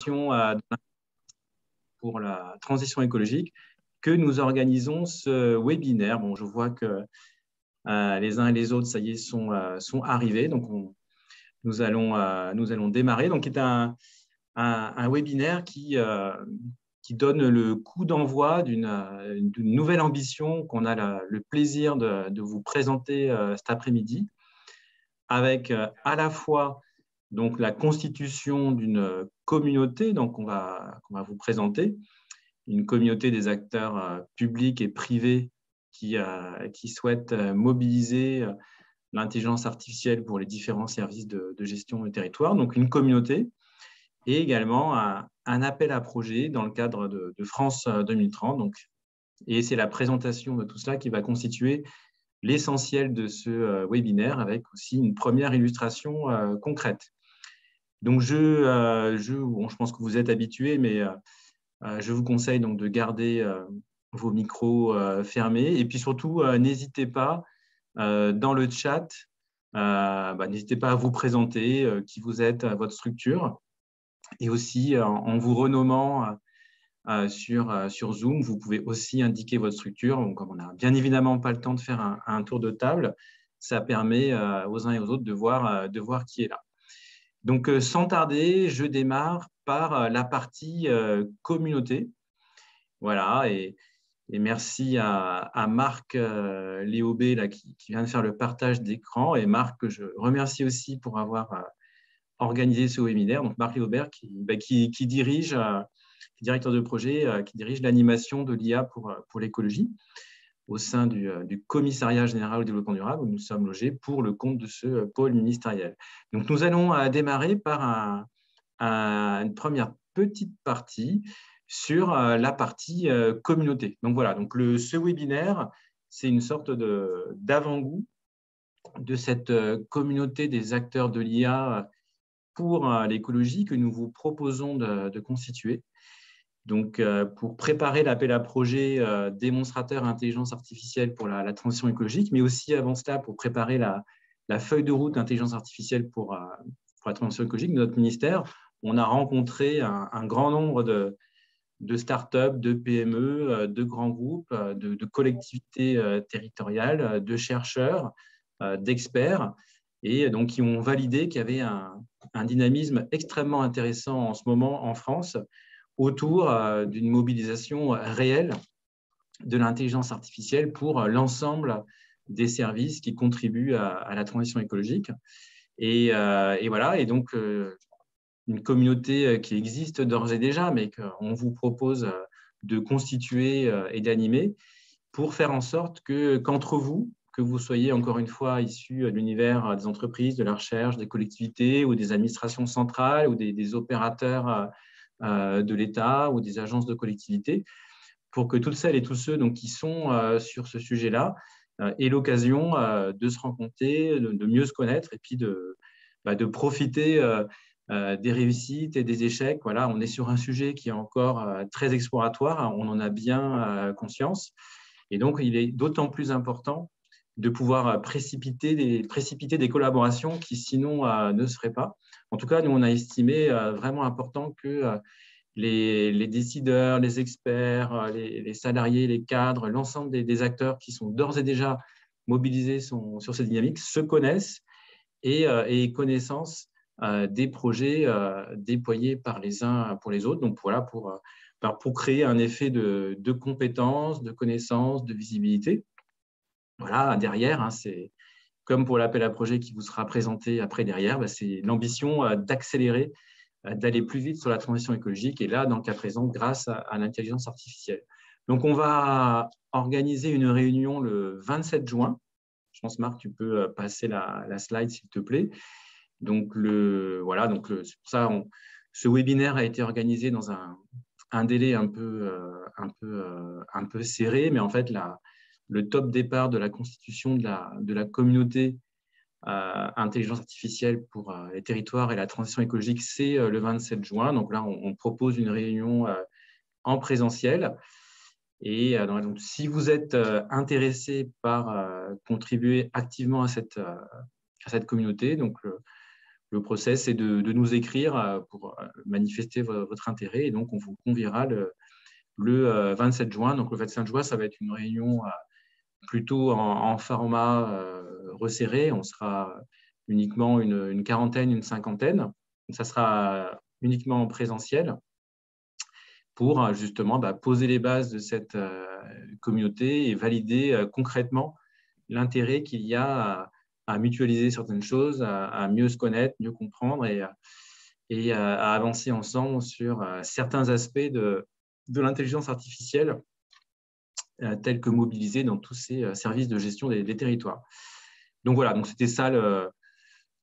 l'innovation pour la transition écologique que nous organisons ce webinaire. Bon, je vois que les uns et les autres, ça y est, sont arrivés. Donc, nous allons démarrer. Donc, c'est un webinaire qui donne le coup d'envoi d'une nouvelle ambition qu'on a le plaisir de vous présenter cet après-midi, avec à la fois donc, la constitution d'une communauté qu'on va vous présenter, une communauté des acteurs publics et privés qui souhaitent mobiliser l'intelligence artificielle pour les différents services de gestion du territoire, donc une communauté, et également un appel à projet dans le cadre de France 2030. Donc, et c'est la présentation de tout cela qui va constituer l'essentiel de ce webinaire, avec aussi une première illustration concrète. Donc, je pense que vous êtes habitués, mais je vous conseille donc de garder vos micros fermés. Et puis surtout, n'hésitez pas dans le chat, n'hésitez pas à vous présenter, qui vous êtes, votre structure. Et aussi, en vous renommant sur Zoom, vous pouvez aussi indiquer votre structure. Donc, comme on n'a bien évidemment pas le temps de faire un tour de table, ça permet aux uns et aux autres de voir qui est là. Donc, sans tarder, je démarre par la partie communauté. Voilà, et merci à Marc Léaubé là, qui vient de faire le partage d'écran, et Marc, que je remercie aussi pour avoir organisé ce webinaire. Donc, Marc Léaubé qui dirige, directeur de projet, qui dirige l'animation de l'IA pour l'écologie au sein du Commissariat général au développement durable, où nous sommes logés pour le compte de ce pôle ministériel. Donc, nous allons démarrer par une première petite partie sur la partie communauté. Donc, voilà, donc ce webinaire, c'est une sorte d'avant-goût de cette communauté des acteurs de l'IA pour l'écologie que nous vous proposons de constituer. Donc, pour préparer l'appel à projet démonstrateur intelligence artificielle pour la transition écologique, mais aussi avant cela, pour préparer la feuille de route d'intelligence artificielle pour la transition écologique de notre ministère, on a rencontré un grand nombre de startups, de PME, de grands groupes, de collectivités territoriales, de chercheurs, d'experts, et donc qui ont validé qu'il y avait un dynamisme extrêmement intéressant en ce moment en France autour d'une mobilisation réelle de l'intelligence artificielle pour l'ensemble des services qui contribuent à la transition écologique. Et voilà, et donc une communauté qui existe d'ores et déjà, mais qu'on vous propose de constituer et d'animer pour faire en sorte qu'entre vous, que vous soyez encore une fois issus de l'univers des entreprises, de la recherche, des collectivités ou des administrations centrales ou des opérateurs de l'État ou des agences de collectivité, pour que toutes celles et tous ceux donc, qui sont sur ce sujet-là aient l'occasion de se rencontrer, de mieux se connaître et puis de profiter des réussites et des échecs. Voilà, on est sur un sujet qui est encore très exploratoire, on en a bien conscience. Et donc, il est d'autant plus important de pouvoir précipiter des collaborations qui, sinon, ne se feraient pas. En tout cas, nous, on a estimé vraiment important que les décideurs, les experts, les salariés, les cadres, l'ensemble des acteurs qui sont d'ores et déjà mobilisés sur cette dynamique se connaissent et aient connaissance des projets déployés par les uns pour les autres. Donc, voilà, pour créer un effet de compétence, de connaissance, de visibilité. Voilà, derrière, c'est comme pour l'appel à projet qui vous sera présenté après derrière, c'est l'ambition d'accélérer, d'aller plus vite sur la transition écologique, et là, dans le cas présent, grâce à l'intelligence artificielle. Donc, on va organiser une réunion le 27 juin. Je pense, Marc, tu peux passer la slide, s'il te plaît. Donc, voilà, donc c'est pour ça, ce webinaire a été organisé dans un délai un peu serré, mais en fait, le top départ de la constitution de la communauté intelligence artificielle pour les territoires et la transition écologique, c'est le 27 juin. Donc là, on propose une réunion en présentiel. Et donc, si vous êtes intéressé par contribuer activement à cette communauté, donc le process, c'est de nous écrire pour manifester votre intérêt. Et donc, on vous conviera le 27 juin. Donc, le 27 juin, ça va être une réunion plutôt en format resserré. On sera uniquement une quarantaine, une cinquantaine. Donc, ça sera uniquement en présentiel pour justement poser les bases de cette communauté et valider concrètement l'intérêt qu'il y a à mutualiser certaines choses, à mieux se connaître, mieux comprendre et à avancer ensemble sur certains aspects de l'intelligence artificielle tels que mobilisés dans tous ces services de gestion des territoires. Donc voilà, donc c'était ça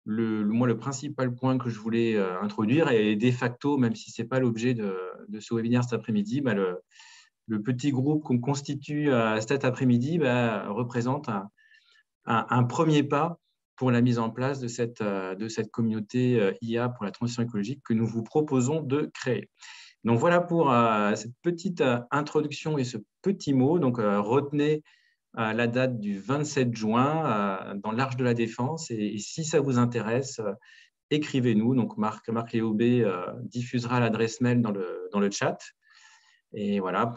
moi, le principal point que je voulais introduire. Et de facto, même si ce n'est pas l'objet de ce webinaire cet après-midi, le petit groupe qu'on constitue cet après-midi représente un premier pas pour la mise en place de cette communauté IA pour la transition écologique que nous vous proposons de créer. Donc voilà pour cette petite introduction et ce petit mot. Donc retenez la date du 27 juin dans l'Arche de la Défense. Et si ça vous intéresse, écrivez-nous. Donc Marc Léaubé diffusera l'adresse mail dans le chat. Et voilà,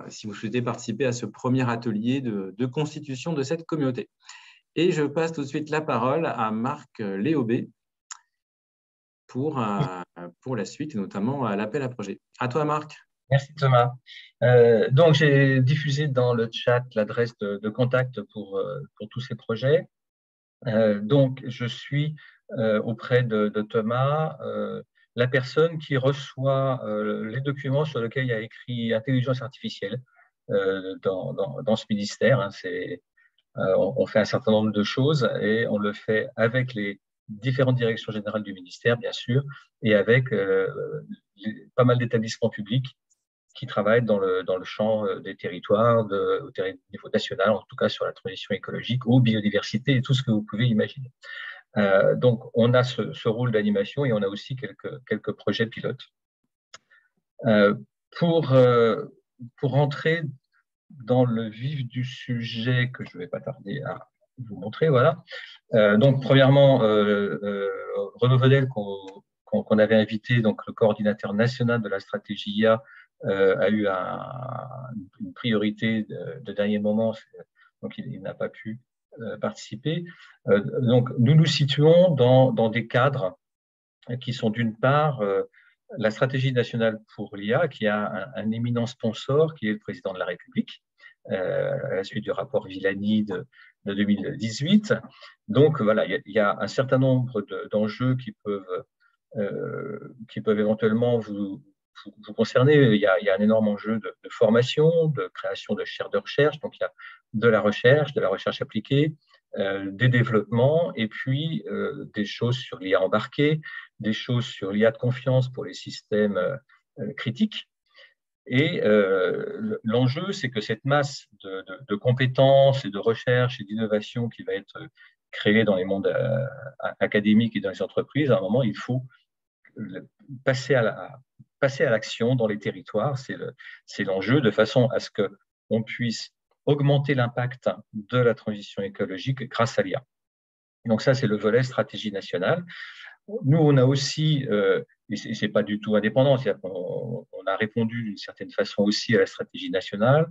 si vous souhaitez participer à ce premier atelier de constitution de cette communauté. Et je passe tout de suite la parole à Marc Léaubé pour la suite, et notamment à l'appel à projet. À toi, Marc. Merci Thomas. Donc, j'ai diffusé dans le chat l'adresse de contact pour tous ces projets. Donc, je suis auprès de Thomas la personne qui reçoit les documents sur lesquels il y a écrit intelligence artificielle dans ce ministère. Hein. On fait un certain nombre de choses et on le fait avec les différentes directions générales du ministère, bien sûr, et avec pas mal d'établissements publics qui travaillent dans le champ des territoires, au niveau national, en tout cas sur la transition écologique, ou biodiversité et tout ce que vous pouvez imaginer. Donc, on a ce rôle d'animation et on a aussi quelques projets pilotes. Pour rentrer dans le vif du sujet que je ne vais pas tarder à vous montrer, voilà. Donc, premièrement, Renaud Vedel, qu'on avait invité, donc le coordinateur national de la stratégie IA, a eu une priorité de dernier moment, donc il n'a pas pu participer. Donc, nous nous situons dans des cadres qui sont d'une part la stratégie nationale pour l'IA, qui a un éminent sponsor, qui est le président de la République, à la suite du rapport Villani de 2018. Donc voilà, il y a un certain nombre d'enjeux qui peuvent éventuellement vous concerner. Il y a un énorme enjeu de formation, de création de chaires de recherche. Donc il y a de la recherche appliquée, des développements et puis des choses sur l'IA embarquée, des choses sur l'IA de confiance pour les systèmes critiques. Et l'enjeu, c'est que cette masse de compétences et de recherche et d'innovation qui va être créée dans les mondes académiques et dans les entreprises, à un moment, il faut passer à l'action dans les territoires. C'est l'enjeu, de façon à ce qu'on puisse augmenter l'impact de la transition écologique grâce à l'IA. Donc ça, c'est le volet stratégie nationale. Nous, on a aussi, et ce n'est pas du tout indépendant, on a répondu d'une certaine façon aussi à la stratégie nationale.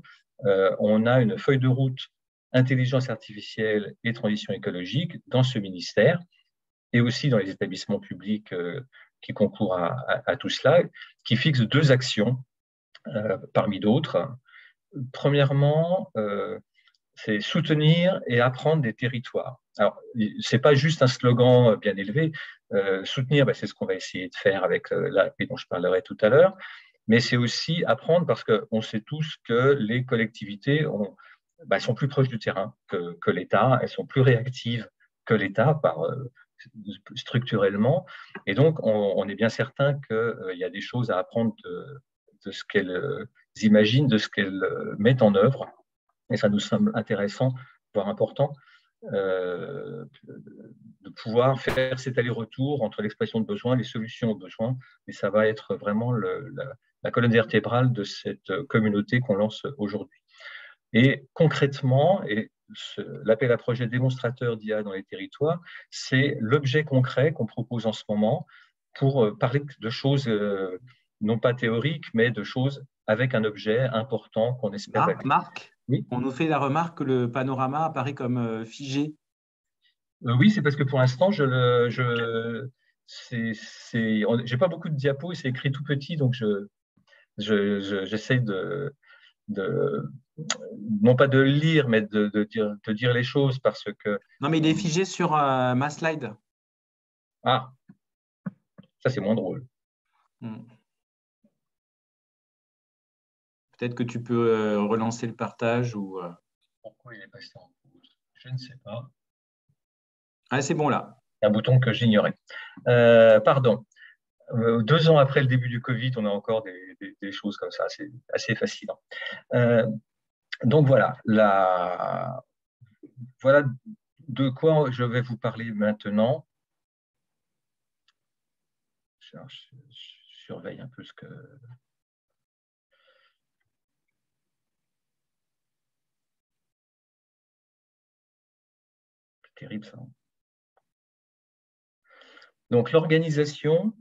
On a une feuille de route intelligence artificielle et transition écologique dans ce ministère et aussi dans les établissements publics qui concourent à tout cela, qui fixe 2 actions parmi d'autres. Premièrement, c'est soutenir et apprendre des territoires. Alors, ce n'est pas juste un slogan bien élevé. Soutenir, c'est ce qu'on va essayer de faire avec l'AP dont je parlerai tout à l'heure, mais c'est aussi apprendre parce qu'on sait tous que les collectivités sont plus proches du terrain que l'État, elles sont plus réactives que l'État structurellement, et donc on est bien certain qu'il y a des choses à apprendre de ce qu'elles imaginent, de ce qu'elles mettent en œuvre. Et ça nous semble intéressant, voire important, de pouvoir faire cet aller-retour entre l'expression de besoins, les solutions aux besoins. Et ça va être vraiment la colonne vertébrale de cette communauté qu'on lance aujourd'hui. Et concrètement, et l'appel à projet démonstrateur d'IA dans les territoires, c'est l'objet concret qu'on propose en ce moment pour parler de choses non pas théoriques, mais de choses avec un objet important qu'on espère valider. Marc, Oui, on nous fait la remarque que le panorama apparaît comme figé. oui, c'est parce que pour l'instant, j'ai pas beaucoup de diapos et c'est écrit tout petit, donc j'essaie non pas de le lire, mais de dire les choses parce que. Non, mais il est figé sur ma slide. Ah, ça c'est moins drôle. Peut-être que tu peux relancer le partage ou. Pourquoi il est passé en pause? Je ne sais pas. Ah, c'est bon là. Un bouton que j'ignorais. Pardon. 2 ans après le début du Covid, on a encore des choses comme ça. C'est assez fascinant. Donc voilà, voilà de quoi je vais vous parler maintenant. Je surveille un peu ce que. C'est terrible ça. Donc l'organisation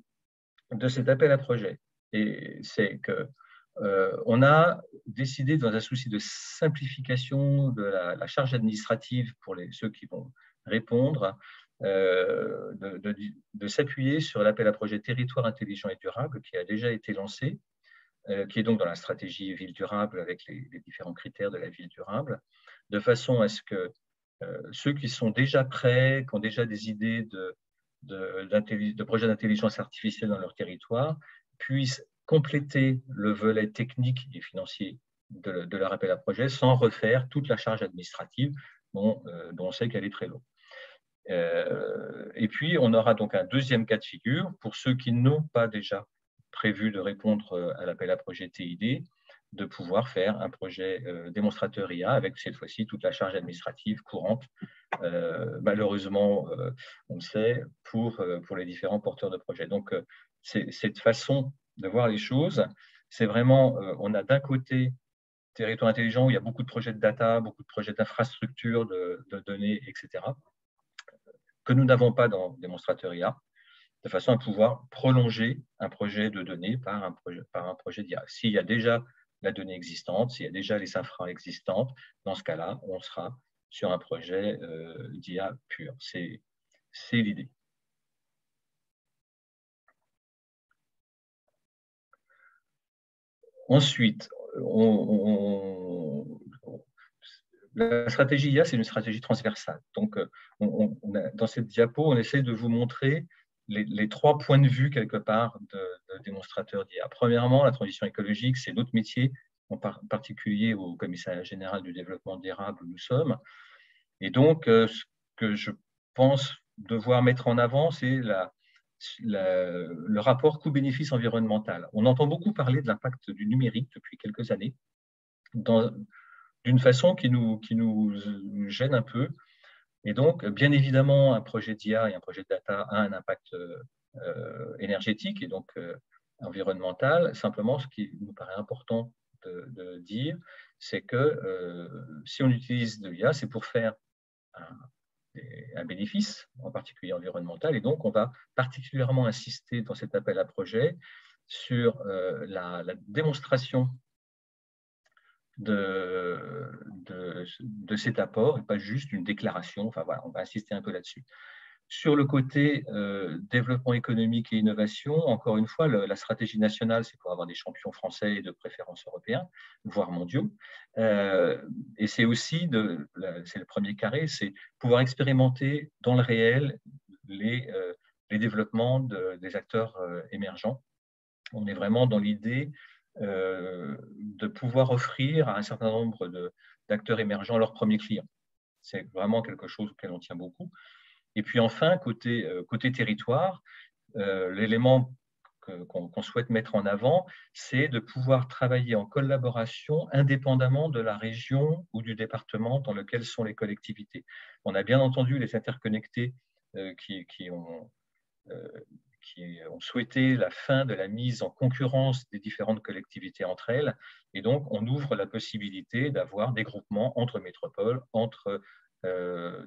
de cet appel à projet, et c'est que on a décidé, dans un souci de simplification de la charge administrative pour ceux qui vont répondre, de s'appuyer sur l'appel à projet territoire intelligent et durable qui a déjà été lancé, qui est donc dans la stratégie ville durable avec les différents critères de la ville durable, de façon à ce que ceux qui sont déjà prêts, qui ont déjà des idées de projets d'intelligence artificielle dans leur territoire, puissent compléter le volet technique et financier de leur appel à projet sans refaire toute la charge administrative dont on sait qu'elle est très lourde. Et puis, on aura donc un deuxième cas de figure pour ceux qui n'ont pas déjà prévu de répondre à l'appel à projet TID, de pouvoir faire un projet démonstrateur IA avec cette fois-ci toute la charge administrative courante, malheureusement, on le sait, pour les différents porteurs de projets. Donc, cette façon de voir les choses, c'est vraiment, on a d'un côté territoire intelligent où il y a beaucoup de projets de data, beaucoup de projets d'infrastructures, de données, etc., que nous n'avons pas dans démonstrateur IA, de façon à pouvoir prolonger un projet de données par un projet d'IA. S'il y a déjà la donnée existante, s'il y a déjà les infra existantes, dans ce cas-là, on sera sur un projet d'IA pur. C'est l'idée. Ensuite, la stratégie IA, c'est une stratégie transversale. Donc, dans cette diapo, on essaie de vous montrer les 3 points de vue, quelque part, de démonstrateurs d'IA. Premièrement, la transition écologique, c'est notre métier, en particulier au Commissariat général du développement durable où nous sommes. Et donc, ce que je pense devoir mettre en avant, c'est le rapport coût-bénéfice environnemental. On entend beaucoup parler de l'impact du numérique depuis quelques années, d'une façon qui nous gêne un peu. Et donc, bien évidemment, un projet d'IA et un projet de data a un impact énergétique et donc environnemental. Simplement, ce qui nous paraît important de dire, c'est que si on utilise de l'IA, c'est pour faire un bénéfice, en particulier environnemental. Et donc, on va particulièrement insister dans cet appel à projet sur la démonstration de cet apport et pas juste une déclaration. Enfin voilà, on va insister un peu là-dessus. Sur le côté développement économique et innovation, encore une fois, la stratégie nationale, c'est pour avoir des champions français et de préférence européens, voire mondiaux. Et c'est aussi, c'est le premier carré, c'est pouvoir expérimenter dans le réel les développements des acteurs émergents. On est vraiment dans l'idée de pouvoir offrir à un certain nombre d'acteurs émergents leurs premiers clients. C'est vraiment quelque chose auquel on tient beaucoup. Et puis enfin, côté territoire, l'élément qu'on souhaite mettre en avant, c'est de pouvoir travailler en collaboration indépendamment de la région ou du département dans lequel sont les collectivités. On a bien entendu les interconnectés qui ont souhaité la fin de la mise en concurrence des différentes collectivités entre elles. Et donc, on ouvre la possibilité d'avoir des groupements entre métropoles, entre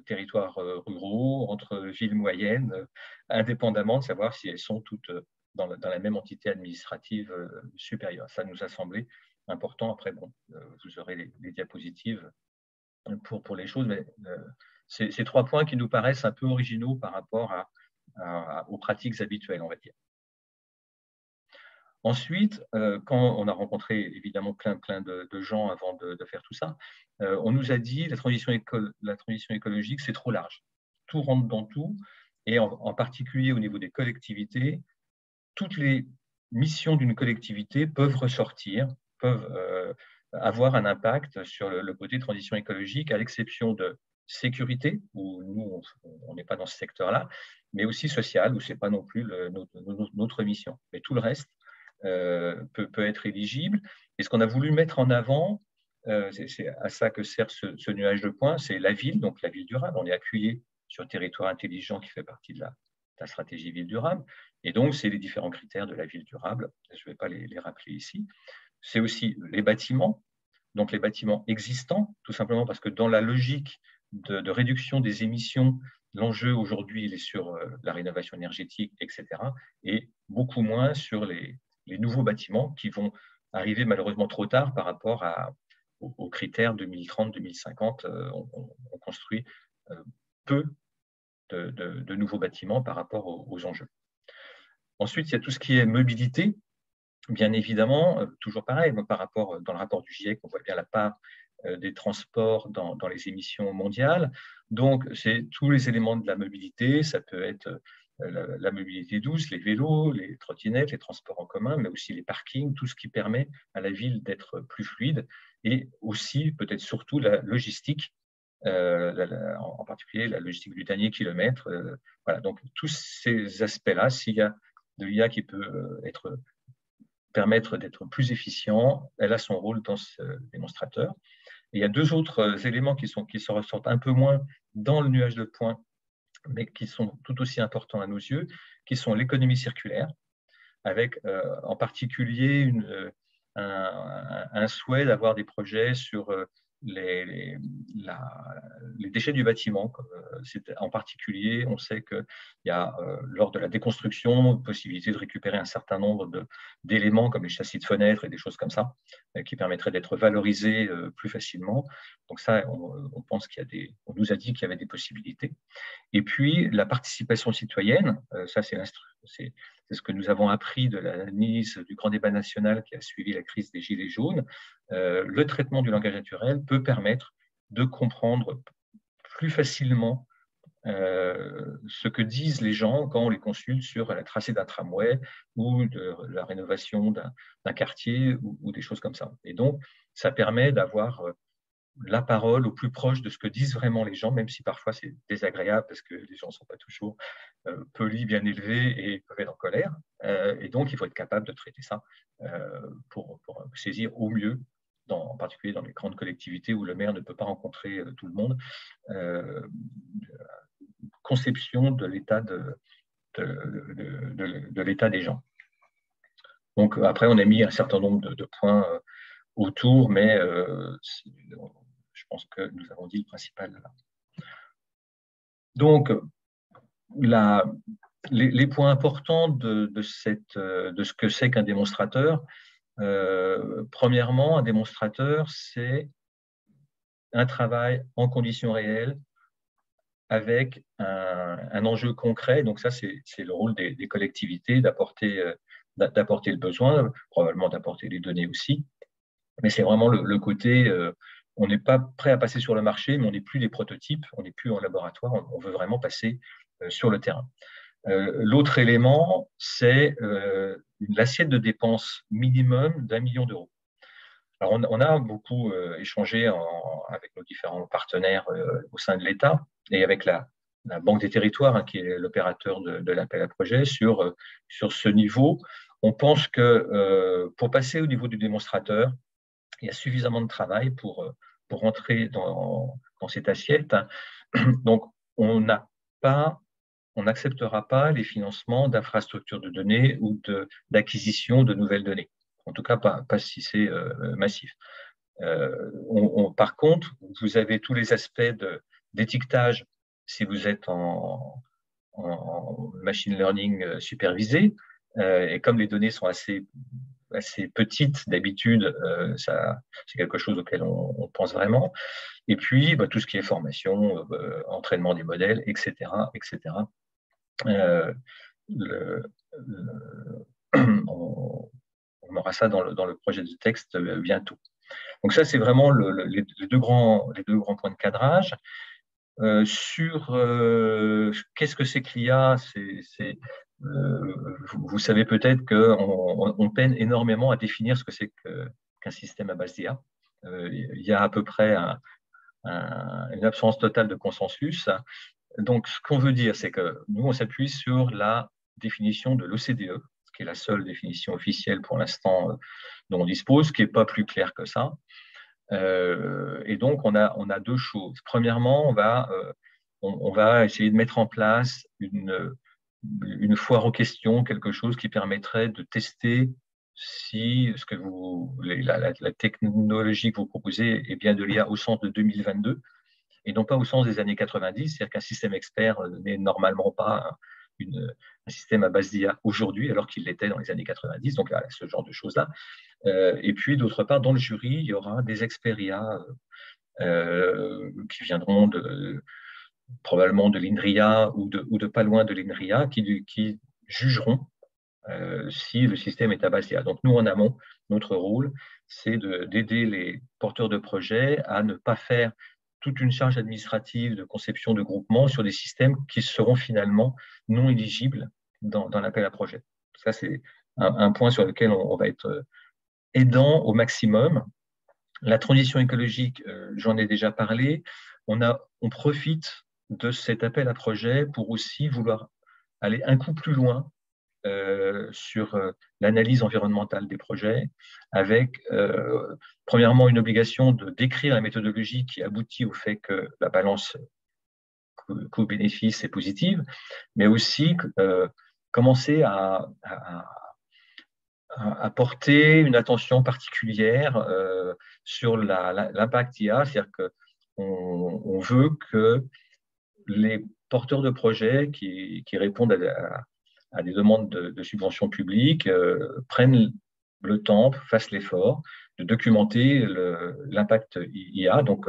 territoires ruraux, entre villes moyennes, indépendamment de savoir si elles sont toutes dans la même entité administrative supérieure. Ça nous a semblé important. Après, bon, vous aurez les diapositives pour les choses, mais c'est 3 points qui nous paraissent un peu originaux par rapport aux pratiques habituelles, on va dire. Ensuite, quand on a rencontré évidemment plein de gens avant de faire tout ça, on nous a dit la transition écologique, c'est trop large. Tout rentre dans tout, et en particulier au niveau des collectivités, toutes les missions d'une collectivité peuvent ressortir, peuvent avoir un impact sur le côté transition écologique, à l'exception de sécurité, où nous, on n'est pas dans ce secteur-là, mais aussi social, où ce n'est pas non plus notre mission. Mais tout le reste peut être éligible. Et ce qu'on a voulu mettre en avant, c'est à ça que sert ce nuage de points, c'est la ville, donc la ville durable. On est appuyé sur Territoire intelligent qui fait partie de la stratégie ville durable. Et donc, c'est les différents critères de la ville durable. Je ne vais pas les rappeler ici. C'est aussi les bâtiments, donc les bâtiments existants, tout simplement parce que dans la logique de réduction des émissions, l'enjeu aujourd'hui, il est sur la rénovation énergétique, etc., et beaucoup moins sur les nouveaux bâtiments qui vont arriver malheureusement trop tard par rapport aux critères 2030-2050. On construit peu de nouveaux bâtiments par rapport aux enjeux. Ensuite, il y a tout ce qui est mobilité. Bien évidemment, toujours pareil, par rapport, dans le rapport du GIEC, on voit bien la part des transports dans les émissions mondiales. Donc, c'est tous les éléments de la mobilité. Ça peut être la mobilité douce, les vélos, les trottinettes, les transports en commun, mais aussi les parkings, tout ce qui permet à la ville d'être plus fluide, et aussi, peut-être surtout, la logistique, en particulier la logistique du dernier kilomètre. Voilà. Donc, tous ces aspects-là, s'il y a de l'IA qui peut permettre d'être plus efficient, elle a son rôle dans ce démonstrateur. Et il y a 2 autres éléments qui se ressortent un peu moins dans le nuage de points, mais qui sont tout aussi importants à nos yeux, qui sont l'économie circulaire, avec en particulier un souhait d'avoir des projets sur les déchets du bâtiment. En particulier, on sait qu'il y a, lors de la déconstruction, possibilité de récupérer un certain nombre d'éléments comme les châssis de fenêtres et des choses comme ça, qui permettraient d'être valorisés plus facilement. Donc ça, on pense on nous a dit qu'il y avait des possibilités. Et puis, la participation citoyenne, ça c'est ce que nous avons appris de l'analyse du grand débat national qui a suivi la crise des Gilets jaunes. Le traitement du langage naturel peut permettre de comprendre plus facilement ce que disent les gens quand on les consulte sur la tracée d'un tramway ou de la rénovation d'un quartier ou des choses comme ça. Et donc, ça permet d'avoir la parole au plus proche de ce que disent vraiment les gens, même si parfois c'est désagréable parce que les gens ne sont pas toujours polis, bien élevés et peuvent être en colère. Et donc, il faut être capable de traiter ça pour saisir au mieux, en particulier dans les grandes collectivités où le maire ne peut pas rencontrer tout le monde, conception de l'état de l'état des gens. Donc, après, on a mis un certain nombre de points autour, mais je pense que nous avons dit le principal là. Donc, les points importants de ce que c'est qu'un démonstrateur, premièrement, un démonstrateur, c'est un travail en conditions réelles avec un enjeu concret. Donc ça, c'est le rôle des collectivités d'apporter le besoin, probablement d'apporter les données aussi. Mais c'est vraiment le côté, on n'est pas prêt à passer sur le marché, mais on n'est plus des prototypes, on n'est plus en laboratoire, on veut vraiment passer sur le terrain. L'autre élément, c'est l'assiette de dépenses minimum d'1 million d'euros. Alors, on a beaucoup échangé avec nos différents partenaires au sein de l'État et avec la Banque des Territoires, hein, qui est l'opérateur de l'appel à projet, sur ce niveau. On pense que pour passer au niveau du démonstrateur, il y a suffisamment de travail pour rentrer dans cette assiette. Donc, on n'a pas on n'acceptera pas les financements d'infrastructures de données ou d'acquisition de nouvelles données. En tout cas, pas si c'est massif. Par contre, vous avez tous les aspects d'étiquetage si vous êtes en machine learning supervisé. Et comme les données sont assez petites d'habitude, c'est quelque chose auquel on pense vraiment. Et puis, tout ce qui est formation, entraînement des modèles, etc. etc. On aura ça dans le projet de texte bientôt. Donc ça, c'est vraiment les deux grands points de cadrage. Sur qu'est-ce que c'est que l'IA, vous savez peut-être qu'on peine énormément à définir ce que c'est qu'un système à base d'IA. Il y a à peu près une absence totale de consensus. Donc, ce qu'on veut dire, c'est que nous, on s'appuie sur la définition de l'OCDE, qui est la seule définition officielle pour l'instant dont on dispose, qui n'est pas plus claire que ça. Et donc, on a deux choses. Premièrement, on va essayer de mettre en place une foire aux questions, quelque chose qui permettrait de tester si la technologie que vous proposez est bien de l'IA au sens de 2022 et non pas au sens des années 90, c'est-à-dire qu'un système expert n'est normalement pas un système à base d'IA aujourd'hui, alors qu'il l'était dans les années 90, donc là, ce genre de choses-là. Et puis, d'autre part, dans le jury, il y aura des experts IA qui viendront probablement de l'INRIA ou de pas loin de l'INRIA, qui jugeront si le système est à base d'IA. Donc, nous, en amont, notre rôle, c'est d'aider les porteurs de projets à ne pas faire toute une charge administrative de conception de groupement sur des systèmes qui seront finalement non éligibles dans l'appel à projet. Ça, c'est un point sur lequel on va être aidant au maximum. La transition écologique, j'en ai déjà parlé. On profite de cet appel à projet pour aussi vouloir aller un coup plus loin sur l'analyse environnementale des projets, avec premièrement une obligation de décrire la méthodologie qui aboutit au fait que la balance coût-bénéfice est positive, mais aussi commencer à porter une attention particulière sur l'impact IA, c'est-à-dire qu'on veut que les porteurs de projets qui répondent à des demandes de subventions publiques prennent le temps, fassent l'effort de documenter l'impact IA. Donc,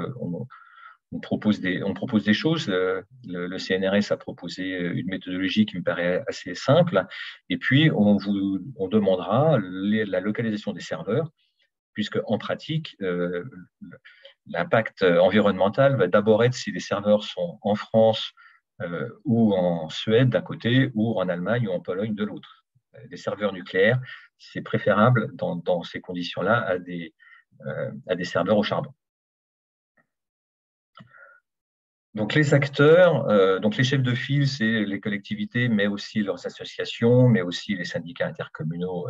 on propose des choses. Le CNRS a proposé une méthodologie qui me paraît assez simple. Et puis, on demandera la localisation des serveurs, puisque en pratique, l'impact environnemental va d'abord être si les serveurs sont en France ou en Suède d'un côté, ou en Allemagne ou en Pologne de l'autre. Des serveurs nucléaires, c'est préférable dans ces conditions-là à des serveurs au charbon. Donc les acteurs, donc les chefs de file, c'est les collectivités, mais aussi leurs associations, mais aussi les syndicats intercommunaux,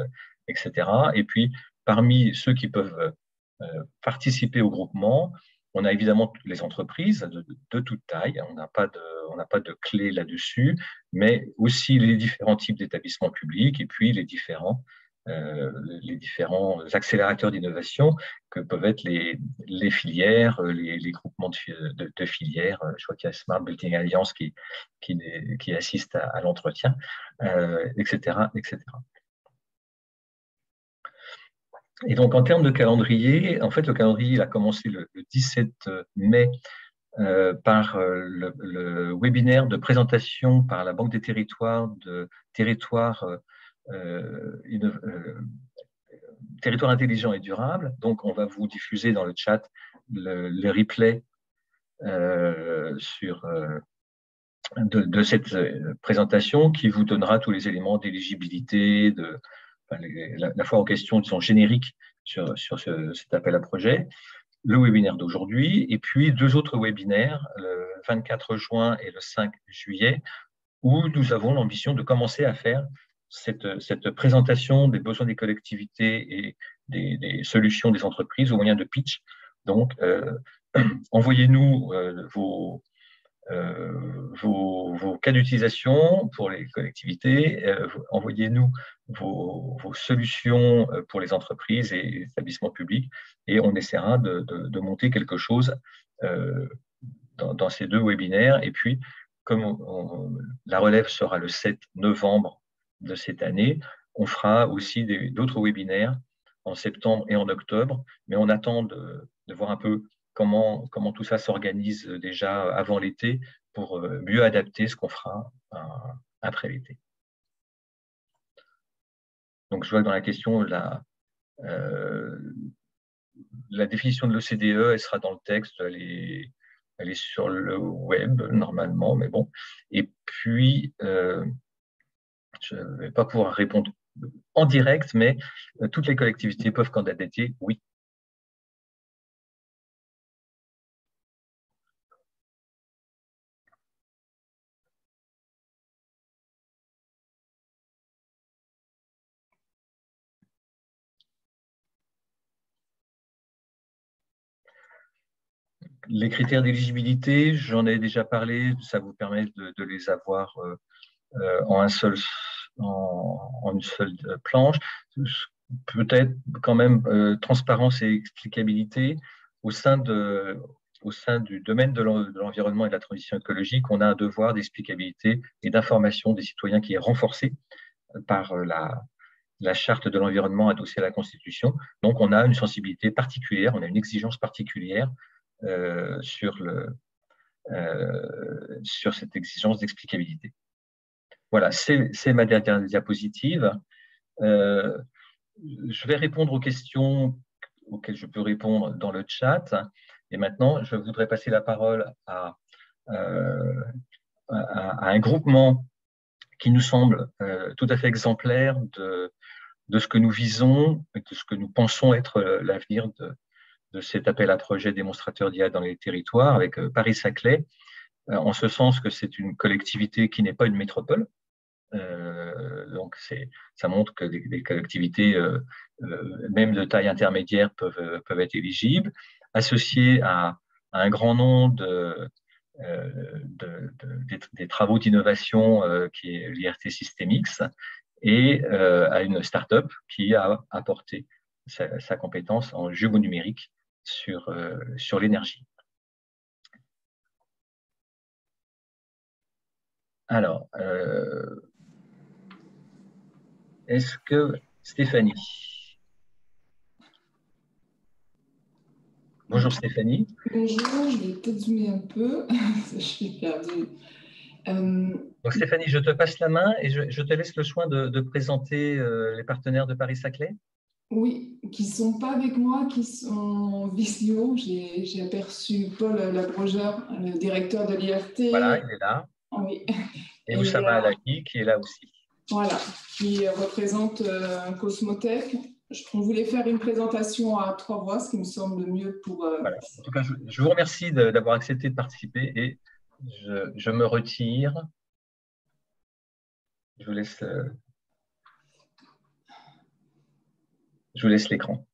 etc. Et puis, parmi ceux qui peuvent participer au groupement, on a évidemment les entreprises de toute taille, on n'a pas de clé là-dessus, mais aussi les différents types d'établissements publics et puis les différents accélérateurs d'innovation que peuvent être les filières, les groupements de filières. Je crois qu'il y a Smart Building Alliance qui assiste à l'entretien, etc., etc. Et donc, en termes de calendrier, en fait, le calendrier il a commencé le 17 mai par le webinaire de présentation par la Banque des Territoires de territoires intelligents et durables. Donc, on va vous diffuser dans le chat le replay de cette présentation qui vous donnera tous les éléments d'éligibilité, la fois en question sont génériques sur cet appel à projet, le webinaire d'aujourd'hui, et puis deux autres webinaires, le 24 juin et le 5 juillet, où nous avons l'ambition de commencer à faire cette présentation des besoins des collectivités et des solutions des entreprises au moyen de pitch. Donc, envoyez-nous vos cas d'utilisation pour les collectivités, envoyez-nous vos solutions pour les entreprises et les établissements publics et on essaiera de monter quelque chose dans ces 2 webinaires. Et puis, comme la relève sera le 7 novembre de cette année, on fera aussi d'autres webinaires en septembre et en octobre, mais on attend de voir un peu comment tout ça s'organise déjà avant l'été pour mieux adapter ce qu'on fera après l'été. Donc, je vois que dans la question, la définition de l'OCDE, elle sera dans le texte, elle est sur le web normalement, mais bon. Et puis, je ne vais pas pouvoir répondre en direct, mais toutes les collectivités peuvent candidater, oui. Les critères d'éligibilité, j'en ai déjà parlé, ça vous permet de les avoir en une seule planche. Peut-être quand même transparence et explicabilité au sein du domaine de l'environnement et de la transition écologique, on a un devoir d'explicabilité et d'information des citoyens qui est renforcé par la charte de l'environnement adossée à la Constitution. Donc, on a une sensibilité particulière, on a une exigence particulière sur cette exigence d'explicabilité. Voilà, c'est ma dernière diapositive. Je vais répondre aux questions auxquelles je peux répondre dans le chat. Et maintenant, je voudrais passer la parole à un groupement qui nous semble tout à fait exemplaire de ce que nous visons, de ce que nous pensons être l'avenir de cet appel à projet démonstrateur d'IA dans les territoires avec Paris-Saclay, en ce sens que c'est une collectivité qui n'est pas une métropole. Donc, ça montre que des collectivités, même de taille intermédiaire, peuvent être éligibles, associées à un grand nombre des travaux d'innovation qui est l'IRT Systemix, et à une start-up qui a apporté sa compétence en jumeaux numériques sur l'énergie. Alors, est-ce que Stéphanie? Bonjour Stéphanie. Bonjour, je vais peut-être zoomer un peu, je suis perdue. Donc Stéphanie, je te passe la main et je te laisse le soin de présenter les partenaires de Paris-Saclay. Oui, qui ne sont pas avec moi, qui sont en visio. J'ai aperçu Paul Labrogeur, le directeur de l'IRT. Voilà, il est là. Oui. Et Oussama Alaki, qui est là aussi. Voilà, qui représente Cosmotech. On voulait faire une présentation à 3 voix, ce qui me semble mieux pour… Voilà. En tout cas, je vous remercie d'avoir accepté de participer et je me retire. Je vous laisse l'écran.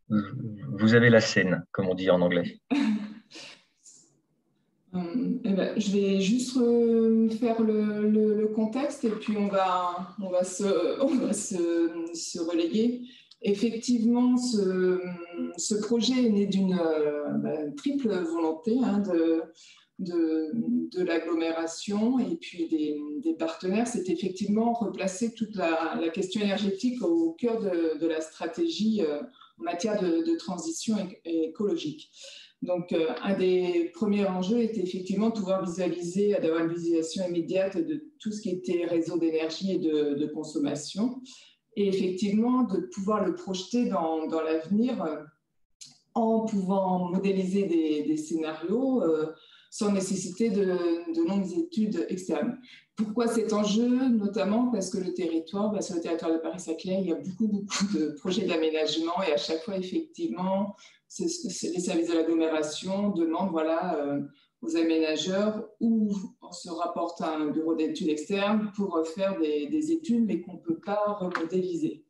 Vous avez la scène, comme on dit en anglais. Je vais juste faire le contexte et puis on va se relayer. Effectivement, ce projet est né d'une triple volonté de l'agglomération et puis des partenaires. C'est effectivement replacer toute la question énergétique au cœur de la stratégie en matière de transition écologique. Donc, un des premiers enjeux était effectivement de pouvoir visualiser, d'avoir une visualisation immédiate de tout ce qui était réseau d'énergie et de consommation. Et effectivement, de pouvoir le projeter dans l'avenir en pouvant modéliser des scénarios sans nécessité de longues études externes. Pourquoi cet enjeu? Notamment parce que le territoire, sur le territoire de Paris-Saclay, il y a beaucoup de projets d'aménagement et à chaque fois, effectivement, les services de l'agglomération demandent aux aménageurs où on se rapporte à un bureau d'études externe pour faire des études, mais qu'on ne peut pas remodéliser.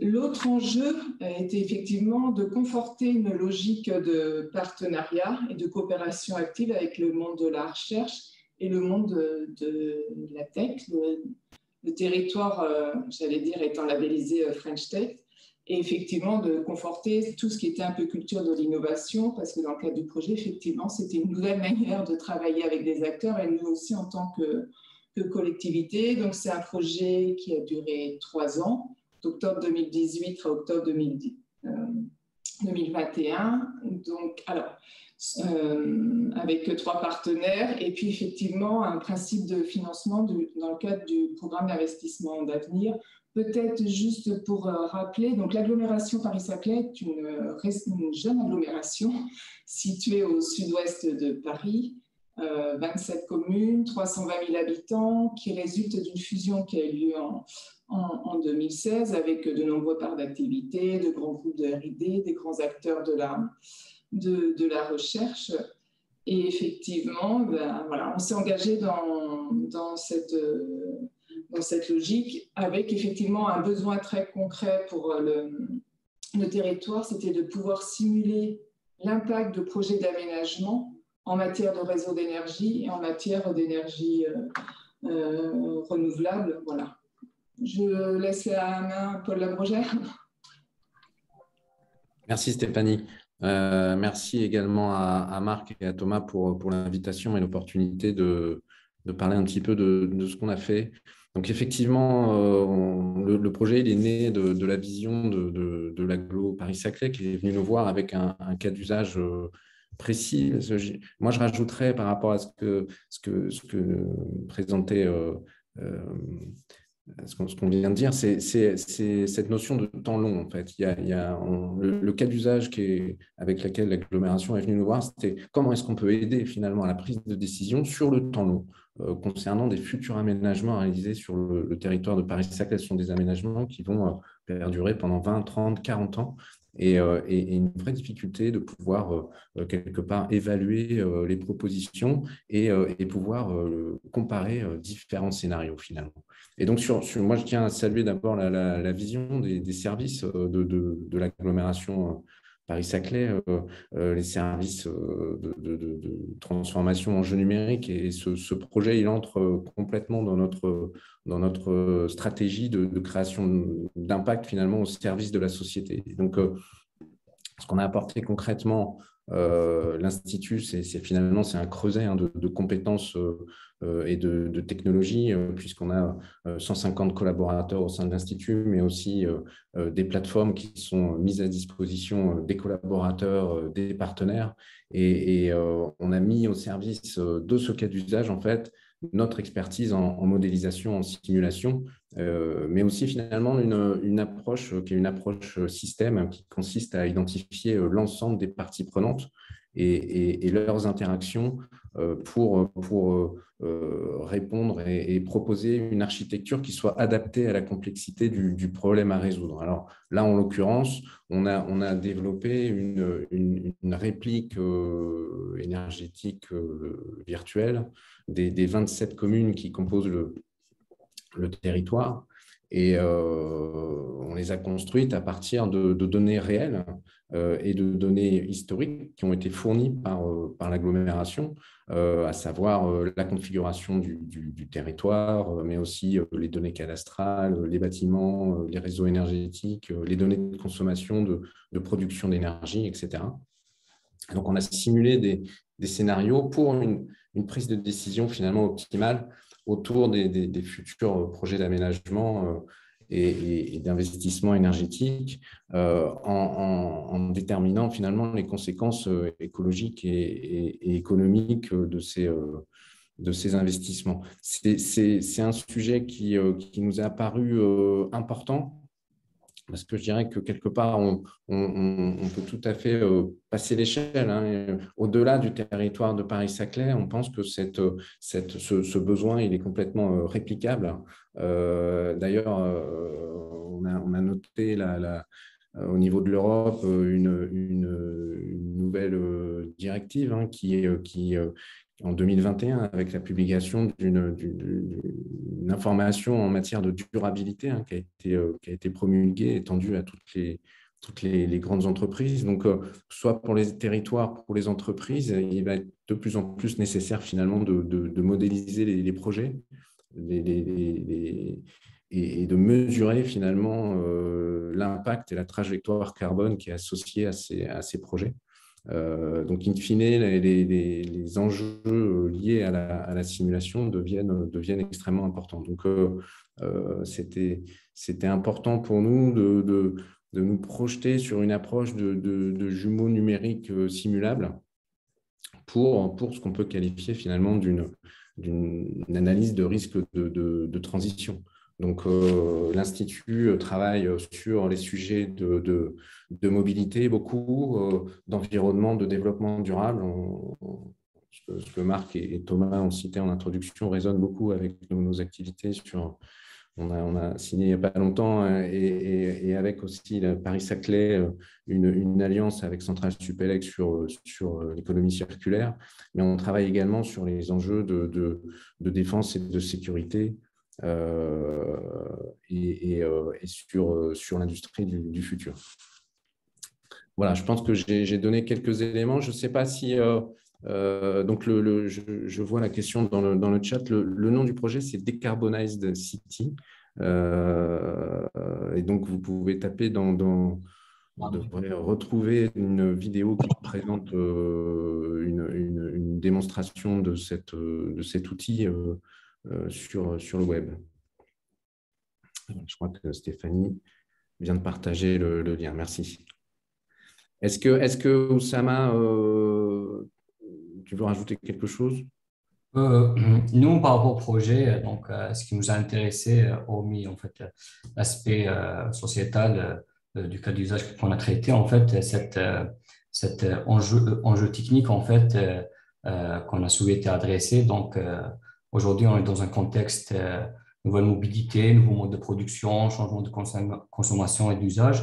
L'autre enjeu était effectivement de conforter une logique de partenariat et de coopération active avec le monde de la recherche et le monde de la tech, le territoire, j'allais dire, étant labellisé French Tech, et effectivement de conforter tout ce qui était un peu culture de l'innovation, parce que dans le cadre du projet, effectivement, c'était une nouvelle manière de travailler avec des acteurs, et nous aussi en tant que collectivité. Donc, c'est un projet qui a duré 3 ans, d'octobre 2018 à octobre 2021. Donc, alors, avec 3 partenaires et puis effectivement un principe de financement dans le cadre du programme d'investissement d'avenir. Peut-être juste pour rappeler, donc l'agglomération Paris-Saclay est une jeune agglomération située au sud-ouest de Paris, 27 communes, 320 000 habitants, qui résulte d'une fusion qui a eu lieu en 2016 avec de nombreux parcs d'activité, de grands groupes de R&D, des grands acteurs de la recherche. Et effectivement, ben, voilà, on s'est engagé dans cette logique avec effectivement un besoin très concret pour le territoire, c'était de pouvoir simuler l'impact de projets d'aménagement en matière de réseau d'énergie et en matière d'énergie renouvelable. Voilà. Je laisse la main à Paul Labrogère. Merci Stéphanie. Merci également à Marc et à Thomas pour l'invitation et l'opportunité de parler un petit peu de ce qu'on a fait. Donc effectivement, le projet il est né de la vision de l'agglo Paris-Saclay qui est venu nous voir avec un cas d'usage précis. Moi, je rajouterais par rapport à ce que présentait ce qu'on vient de dire, c'est cette notion de temps long. En fait, le cas d'usage avec lequel l'agglomération est venue nous voir, c'était comment est-ce qu'on peut aider finalement à la prise de décision sur le temps long concernant des futurs aménagements réalisés sur le territoire de Paris-Saclay. Ce sont des aménagements qui vont perdurer pendant 20, 30, 40 ans. Et une vraie difficulté de pouvoir quelque part évaluer les propositions et pouvoir comparer différents scénarios finalement. Et donc, moi, je tiens à saluer d'abord la vision des services de l'agglomération Paris-Saclay, les services de transformation en jeu numérique. Et ce projet, il entre complètement dans notre stratégie de création d'impact finalement au service de la société. Et donc, ce qu'on a apporté concrètement, l'Institut, c'est un creuset de compétences et de technologies, puisqu'on a 150 collaborateurs au sein de l'Institut, mais aussi des plateformes qui sont mises à disposition des collaborateurs, des partenaires. Et on a mis au service de ce cas d'usage, en fait, notre expertise en modélisation, en simulation, mais aussi finalement une approche qui est une approche système qui consiste à identifier l'ensemble des parties prenantes et leurs interactions pour répondre et proposer une architecture qui soit adaptée à la complexité du problème à résoudre. Alors là, en l'occurrence, on a développé une réplique énergétique virtuelle des 27 communes qui composent le territoire, et on les a construites à partir de données réelles et de données historiques qui ont été fournies par l'agglomération, à savoir la configuration du territoire, mais aussi les données cadastrales, les bâtiments, les réseaux énergétiques, les données de consommation, de production d'énergie, etc. Donc, on a simulé des scénarios pour une prise de décision finalement optimale autour des futurs projets d'aménagement et d'investissement énergétique, en déterminant finalement les conséquences écologiques et économiques de ces investissements. C'est un sujet qui nous est apparu important, parce que je dirais que quelque part, on peut tout à fait passer l'échelle, hein. Au-delà du territoire de Paris-Saclay, on pense que ce besoin, il est complètement réplicable. D'ailleurs, on a noté au niveau de l'Europe une nouvelle directive, hein, qui en 2021 avec la publication d'une information en matière de durabilité qui a été promulguée, étendue à toutes les grandes entreprises. Donc, soit pour les territoires, pour les entreprises, il va être de plus en plus nécessaire finalement de modéliser les projets et de mesurer finalement l'impact et la trajectoire carbone qui est associée à ces projets. Donc, in fine, les enjeux liés à la simulation deviennent extrêmement importants. Donc, c'était important pour nous de nous projeter sur une approche de jumeaux numériques simulables pour ce qu'on peut qualifier finalement d'une analyse de risque de transition. Donc, l'Institut travaille sur les sujets de mobilité, beaucoup, d'environnement, de développement durable. Ce que Marc et Thomas ont cité en introduction résonne beaucoup avec nos activités. On a signé il n'y a pas longtemps et avec aussi Paris-Saclay une alliance avec Centrale Supélec sur l'économie circulaire. Mais on travaille également sur les enjeux de défense et de sécurité. Et sur l'industrie du futur. Voilà, je pense que j'ai donné quelques éléments. Je ne sais pas si… donc, je vois la question dans le chat. Le nom du projet, c'est Decarbonized City. Et donc, vous pouvez taper vous devrez retrouver une vidéo qui présente une démonstration de cet outil sur le web. Je crois que Stéphanie vient de partager le lien. Merci. Est-ce que Oussama, tu veux rajouter quelque chose? Nous, par rapport au projet, donc, ce qui nous a intéressé, hormis en fait, l'aspect sociétal du cas d'usage qu'on a traité, en fait, cet enjeu technique en fait, qu'on a souhaité adresser. Donc, aujourd'hui, on est dans un contexte nouvelle mobilité, nouveau mode de production, changement de consommation et d'usage,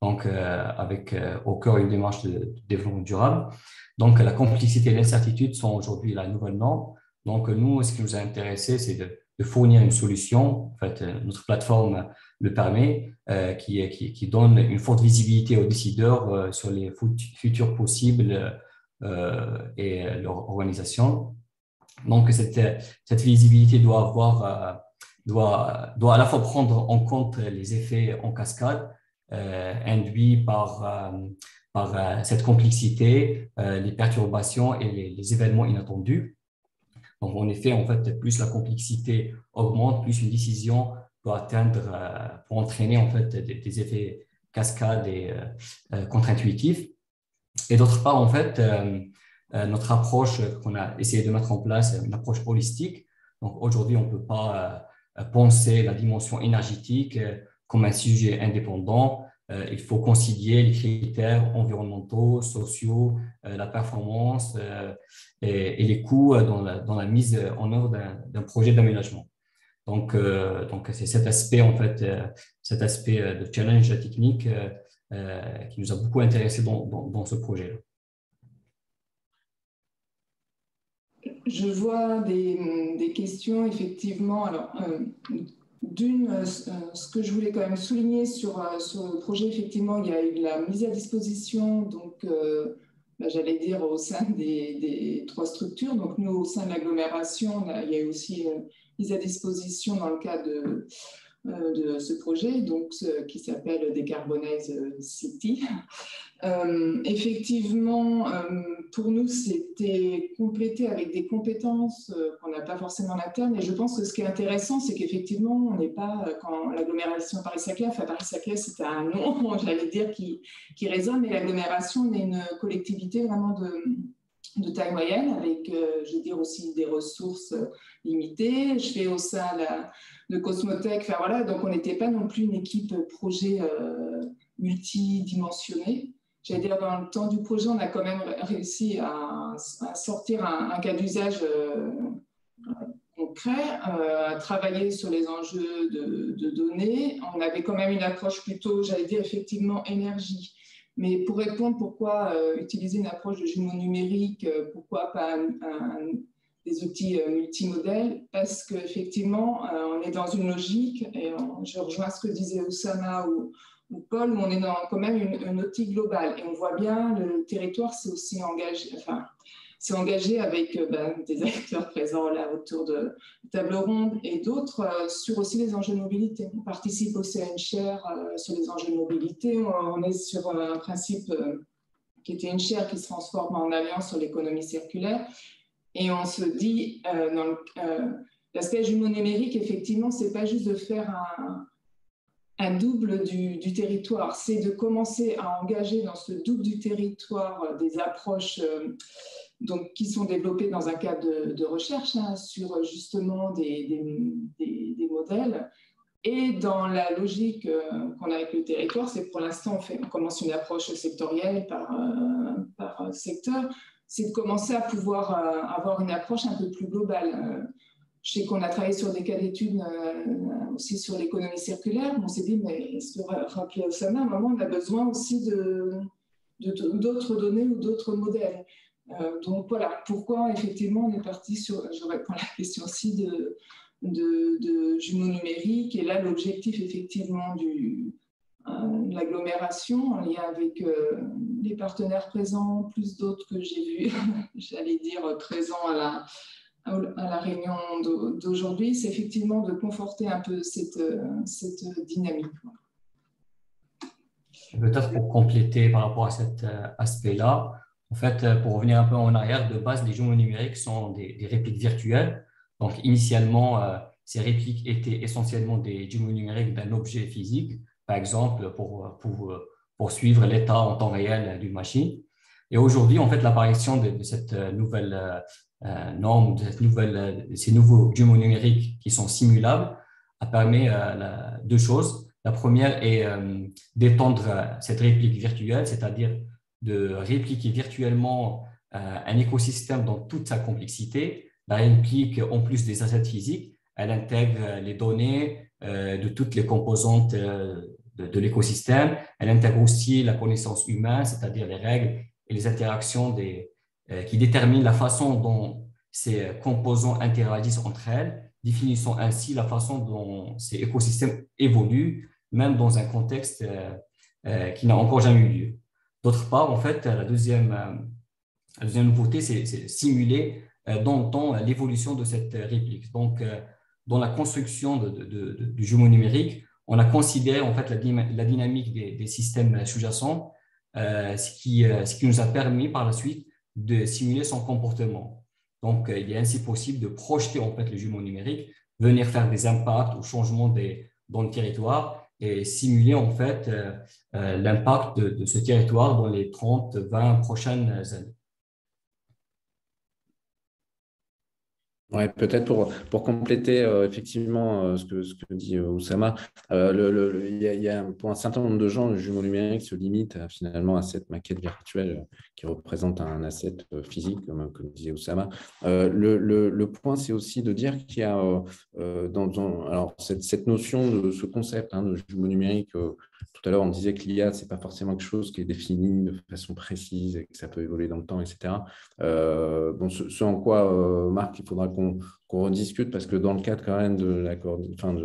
donc avec au cœur une démarche de développement durable. Donc, la complexité et l'incertitude sont aujourd'hui la nouvelle norme. Donc, nous, ce qui nous a intéressé, c'est de fournir une solution. En fait, notre plateforme le permet, qui donne une forte visibilité aux décideurs sur les futurs possibles et leur organisation. Donc, cette visibilité doit à la fois prendre en compte les effets en cascade induits par cette complexité, les perturbations et les événements inattendus. Donc, en effet, en fait, plus la complexité augmente, plus une décision peut entraîner en fait des effets cascades et contre-intuitifs. Et d'autre part, en fait, notre approche qu'on a essayé de mettre en place, une approche holistique. Donc, aujourd'hui, on ne peut pas penser la dimension énergétique comme un sujet indépendant. Il faut concilier les critères environnementaux, sociaux, la performance et les coûts dans la mise en œuvre d'un projet d'aménagement. Donc c'est cet aspect, en fait, cet aspect de challenge technique qui nous a beaucoup intéressés dans ce projet-là. Je vois des questions, effectivement. Alors, ce que je voulais quand même souligner sur le projet, effectivement, il y a eu la mise à disposition, donc j'allais dire au sein des trois structures. Donc nous, au sein de l'agglomération, il y a eu aussi mise à disposition dans le cadre de ce projet, donc qui s'appelle Decarbonized City. Effectivement, pour nous, c'était complété avec des compétences qu'on n'a pas forcément en interne. Et je pense que ce qui est intéressant, c'est qu'effectivement, on n'est pas, quand l'agglomération Paris-Saclay, enfin Paris-Saclay, c'est un nom, j'allais dire, qui résonne, mais l'agglomération, on est une collectivité vraiment de taille moyenne, avec, je veux dire, aussi des ressources limitées. Je fais au sein de Cosmotech, enfin, voilà, donc on n'était pas non plus une équipe projet multidimensionnée. J'allais dire, dans le temps du projet, on a quand même réussi à sortir un cas d'usage concret, à travailler sur les enjeux de données. On avait quand même une approche plutôt, j'allais dire, effectivement, énergie. Mais pour répondre pourquoi utiliser une approche de jumeau numérique, pourquoi pas des outils multimodèles, parce qu'effectivement, on est dans une logique, et je rejoins ce que disait Oussama ou Paul, où on est dans quand même une optique globale. Et on voit bien, le territoire s'est aussi engagé, enfin, s'est engagé avec des acteurs présents là autour de table ronde et d'autres sur aussi les enjeux de mobilité. On participe au CN Share sur les enjeux de mobilité. On est sur un principe qui était une chaire qui se transforme en alliance sur l'économie circulaire. Et on se dit, l'aspect jumeau numérique, effectivement, ce n'est pas juste de faire un double du territoire, c'est de commencer à engager dans ce double du territoire des approches donc, qui sont développées dans un cadre de recherche sur justement des modèles. Et dans la logique qu'on a avec le territoire, c'est pour l'instant, on commence une approche sectorielle par secteur, c'est de commencer à pouvoir avoir une approche un peu plus globale. Je sais qu'on a travaillé sur des cas d'études aussi sur l'économie circulaire. On s'est dit, mais est-ce que, rappelez Oussama, à un moment, on a besoin aussi d'autres données ou d'autres modèles. Donc voilà, pourquoi effectivement on est parti sur, je réponds à la question aussi de jumeaux numériques. Et là, l'objectif effectivement de l'agglomération, en lien avec les partenaires présents, plus d'autres que j'ai vus, j'allais dire présents à la réunion d'aujourd'hui, c'est effectivement de conforter un peu cette dynamique. Peut-être pour compléter par rapport à cet aspect-là, en fait, pour revenir un peu en arrière, de base, les jumeaux numériques sont des répliques virtuelles. Donc, initialement, ces répliques étaient essentiellement des jumeaux numériques d'un objet physique, par exemple, pour suivre l'état en temps réel d'une machine. Et aujourd'hui, en fait, l'apparition de cette nouvelle norme, de ces nouveaux jumeaux numériques qui sont simulables, a permis deux choses. La première est d'étendre cette réplique virtuelle, c'est-à-dire de répliquer virtuellement un écosystème dans toute sa complexité. La réplique, en plus des assets physiques, elle intègre les données de toutes les composantes de l'écosystème. Elle intègre aussi la connaissance humaine, c'est-à-dire les règles et les interactions qui déterminent la façon dont ces composants interagissent entre elles, définissant ainsi la façon dont ces écosystèmes évoluent, même dans un contexte qui n'a encore jamais eu lieu. D'autre part, en fait, la deuxième nouveauté, c'est simuler dans le temps l'évolution de cette réplique. Donc, dans la construction du jumeau numérique, on a considéré en fait la dynamique des systèmes sous-jacents, ce qui nous a permis par la suite de simuler son comportement. Donc, il est ainsi possible de projeter en fait le jumeau numérique, venir faire des impacts ou changements dans le territoire et simuler en fait l'impact de ce territoire dans les 30-20 prochaines années. Ouais, peut-être pour compléter effectivement ce que dit Oussama, y a, pour un certain nombre de gens, le jumeau numérique se limite finalement à cette maquette virtuelle qui représente un asset physique, comme disait Oussama. Le point, c'est aussi de dire qu'il y a alors cette notion de ce concept de jumeau numérique. Tout à l'heure, on disait que l'IA, ce n'est pas forcément quelque chose qui est défini de façon précise et que ça peut évoluer dans le temps, etc. Ce en quoi, Marc, il faudra qu'on rediscute parce que dans le cadre quand même de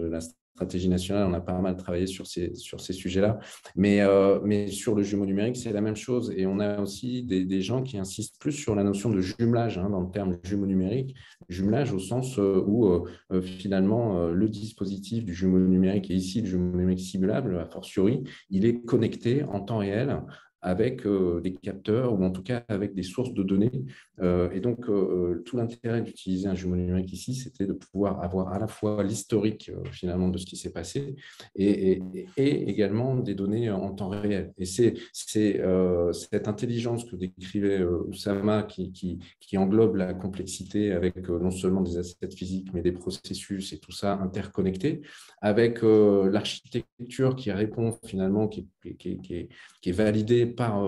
la stratégie nationale, on a pas mal travaillé sur ces sujets-là. Mais sur le jumeau numérique, c'est la même chose. Et on a aussi des gens qui insistent plus sur la notion de jumelage dans le terme jumeau numérique. Jumelage au sens où finalement le dispositif du jumeau numérique, et ici le jumeau numérique simulable, a fortiori, il est connecté en temps réel avec des capteurs ou en tout cas avec des sources de données. Et donc, tout l'intérêt d'utiliser un jumeau numérique ici, c'était de pouvoir avoir à la fois l'historique finalement de ce qui s'est passé et également des données en temps réel. Et c'est cette intelligence que décrivait Oussama qui englobe la complexité avec non seulement des assets physiques, mais des processus et tout ça interconnecté, avec l'architecture qui répond finalement, qui est validée par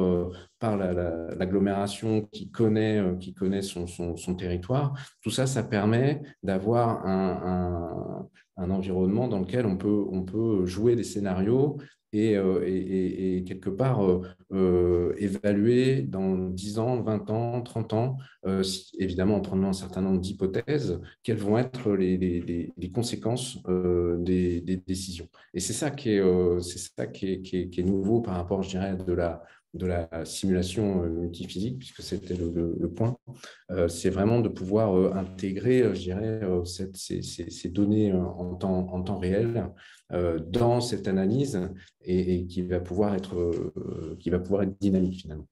l'agglomération qui connaît son territoire. Tout ça, ça permet d'avoir un environnement dans lequel on peut jouer des scénarios et quelque part évaluer dans 10 ans, 20 ans, 30 ans, évidemment en prenant un certain nombre d'hypothèses, quelles vont être les conséquences des décisions. Et c'est ça qui est nouveau par rapport, je dirais, de la simulation multiphysique, puisque c'était le point. C'est vraiment de pouvoir intégrer, je dirais, ces données en temps réel dans cette analyse et qui va pouvoir être dynamique finalement.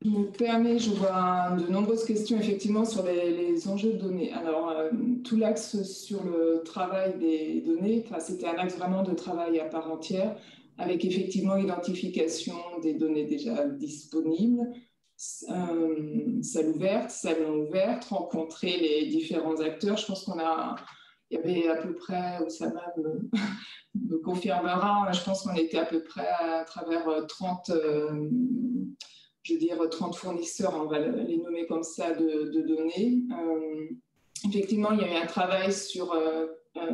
Je me permets, je vois de nombreuses questions effectivement sur les enjeux de données. Alors, tout l'axe sur le travail des données, c'était un axe vraiment de travail à part entière, avec effectivement identification des données déjà disponibles, salle ouverte, salle non ouverte, rencontrer les différents acteurs. Je pense il y avait à peu près, Oussama me confirmera, je pense qu'on était à peu près à travers 30 fournisseurs, on va les nommer comme ça, de données. Effectivement, il y a eu un travail sur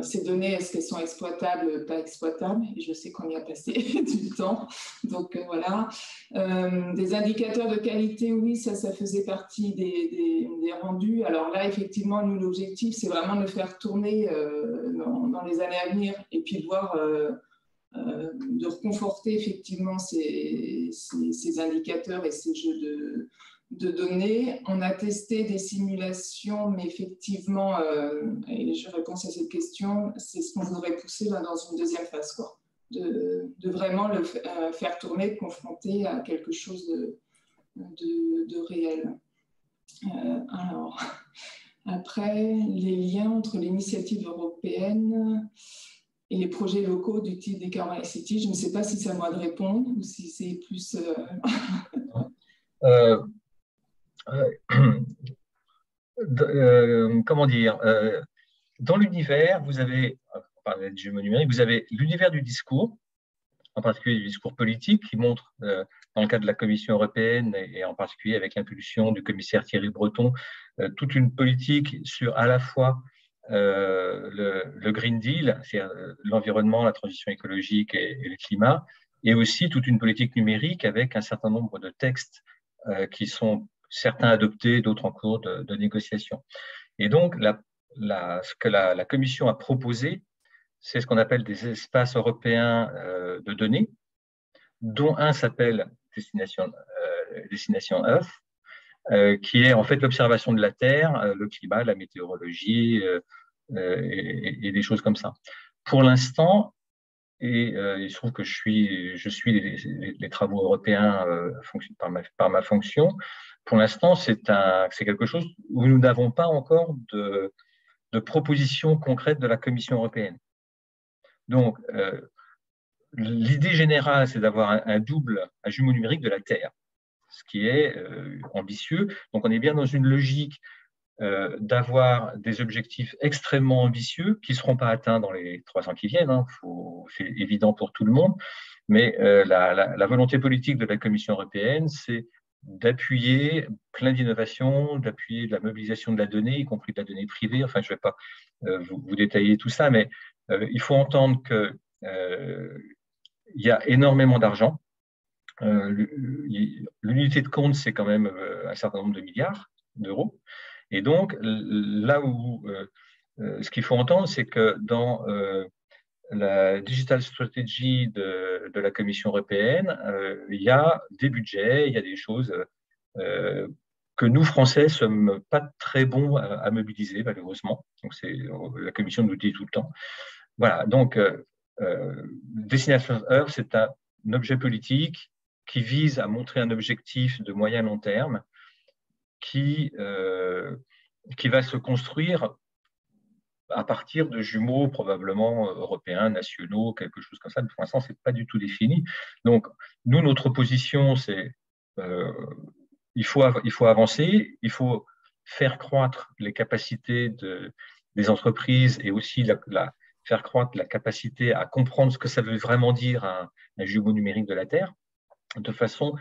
ces données, est-ce qu'elles sont exploitables, pas exploitables, et je sais qu'on y a passé du temps. Donc voilà. Des indicateurs de qualité, oui, ça faisait partie des rendus. Alors là, effectivement, nous, l'objectif, c'est vraiment de le faire tourner dans les années à venir et puis de voir... de reconforter effectivement ces indicateurs et ces jeux de données. On a testé des simulations, mais effectivement, et je réponds à cette question, c'est ce qu'on voudrait pousser là, dans une deuxième phase, quoi, de vraiment le faire tourner, de confronter à quelque chose de réel. Alors, après, les liens entre l'initiative européenne et les projets locaux du type des Carbon ICT, je ne sais pas si c'est à moi de répondre ou si c'est plus... Comment dire, dans l'univers, vous avez, on parle de jumeaux numériques, vous avez l'univers du discours, en particulier du discours politique, qui montre, dans le cadre de la Commission européenne et en particulier avec l'impulsion du commissaire Thierry Breton, toute une politique sur à la fois le Green Deal, c'est-à-dire l'environnement, la transition écologique et le climat, et aussi toute une politique numérique avec un certain nombre de textes qui sont certains adoptés, d'autres en cours de négociation. Et donc, ce que la Commission a proposé, c'est ce qu'on appelle des espaces européens de données, dont un s'appelle Destination Earth, qui est en fait l'observation de la Terre, le climat, la météorologie et des choses comme ça. Pour l'instant, et il se trouve que je suis les travaux européens par ma fonction. Pour l'instant, c'est quelque chose où nous n'avons pas encore de propositions concrètes de la Commission européenne. Donc, l'idée générale, c'est d'avoir un jumeau numérique de la Terre, ce qui est ambitieux. Donc, on est bien dans une logique d'avoir des objectifs extrêmement ambitieux qui ne seront pas atteints dans les 3 ans qui viennent. C'est évident pour tout le monde. Mais la volonté politique de la Commission européenne, c'est d'appuyer plein d'innovations, d'appuyer de la mobilisation de la donnée, y compris de la donnée privée. Enfin, je ne vais pas vous détailler tout ça, mais il faut entendre qu'il y a énormément d'argent. L'unité de compte, c'est quand même un certain nombre de milliards d'euros. Et donc, là où ce qu'il faut entendre, c'est que dans la Digital Strategy de la Commission européenne, il y a des budgets, il y a des choses que nous, Français, ne sommes pas très bons à mobiliser, malheureusement. Donc, la Commission nous le dit tout le temps. Voilà, donc, Destination Earth, c'est un objet politique qui vise à montrer un objectif de moyen-long terme qui va se construire à partir de jumeaux probablement européens, nationaux, quelque chose comme ça. Mais pour l'instant, ce n'est pas du tout défini. Donc, nous, notre position, c'est il faut avancer, il faut faire croître les capacités des entreprises et aussi faire croître la capacité à comprendre ce que ça veut vraiment dire un jumeau numérique de la Terre, de façon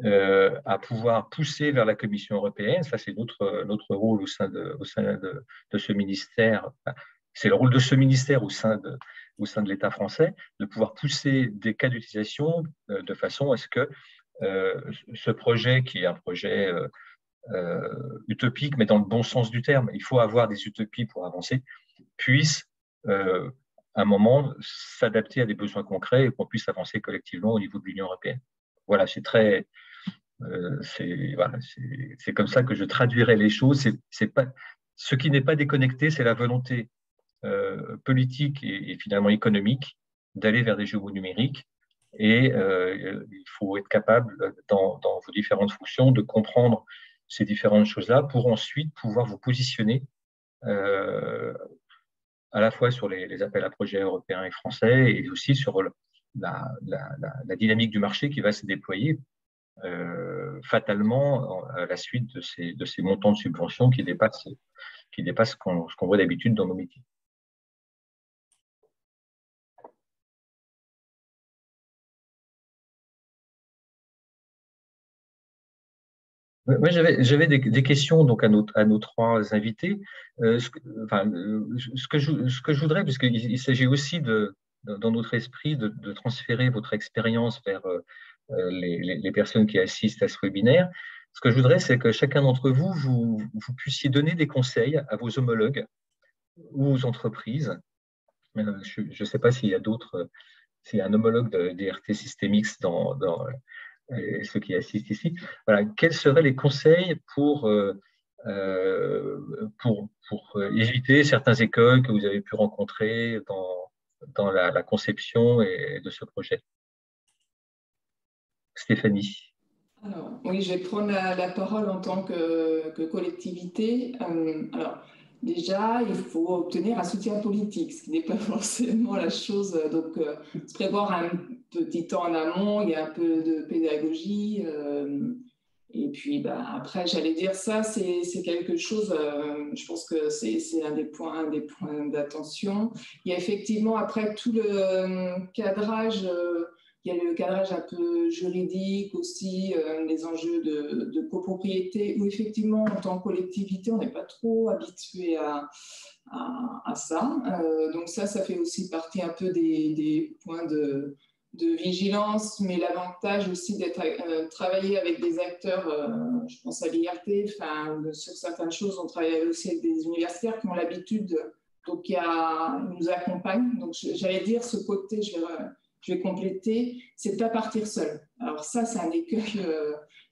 à pouvoir pousser vers la Commission européenne. Ça, c'est notre rôle au sein de ce ministère. C'est le rôle de ce ministère au sein au sein de l'État français, de pouvoir pousser des cas d'utilisation de façon à ce que ce projet, qui est un projet utopique, mais dans le bon sens du terme, il faut avoir des utopies pour avancer, puisse à un moment s'adapter à des besoins concrets et qu'on puisse avancer collectivement au niveau de l'Union européenne. Voilà, c'est très... voilà, c'est comme ça que je traduirais les choses. Ce qui n'est pas déconnecté, c'est la volonté politique et finalement économique d'aller vers des jumeaux numériques. Et il faut être capable, dans vos différentes fonctions, de comprendre ces différentes choses-là pour ensuite pouvoir vous positionner à la fois sur les appels à projets européens et français et aussi sur la dynamique du marché qui va se déployer fatalement à la suite de ces montants de subventions qui dépassent ce qu'on voit d'habitude dans nos métiers. Moi, j'avais des questions donc à nos trois invités. Ce que je voudrais, puisqu'il s'agit aussi dans notre esprit de transférer votre expérience vers les personnes qui assistent à ce webinaire, ce que je voudrais, c'est que chacun d'entre vous, vous puissiez donner des conseils à vos homologues ou aux entreprises. Je ne sais pas s'il y a s'il y a un homologue d'IRT Systemix dans ceux qui assistent ici. Voilà, quels seraient les conseils pour éviter certains écueils que vous avez pu rencontrer dans la conception de ce projet? Stéphanie. Alors, oui, je vais prendre la parole en tant que collectivité. Alors, déjà, il faut obtenir un soutien politique, ce qui n'est pas forcément la chose. Donc, se prévoir un petit temps en amont, il y a un peu de pédagogie. Et puis, après, j'allais dire ça, c'est quelque chose, je pense que c'est un des points d'attention. Il y a effectivement, après, tout le cadrage... il y a le cadrage un peu juridique aussi, les enjeux de copropriété, où effectivement, en tant que collectivité, on n'est pas trop habitué à ça. Donc ça fait aussi partie un peu des points de vigilance, mais l'avantage aussi d'être travailler avec des acteurs, je pense à l'IRT, sur certaines choses, on travaille aussi avec des universitaires qui ont l'habitude, donc ils nous accompagnent. Donc j'allais dire ce côté, je vais compléter, c'est de ne pas partir seul. Alors ça, c'est un écueil.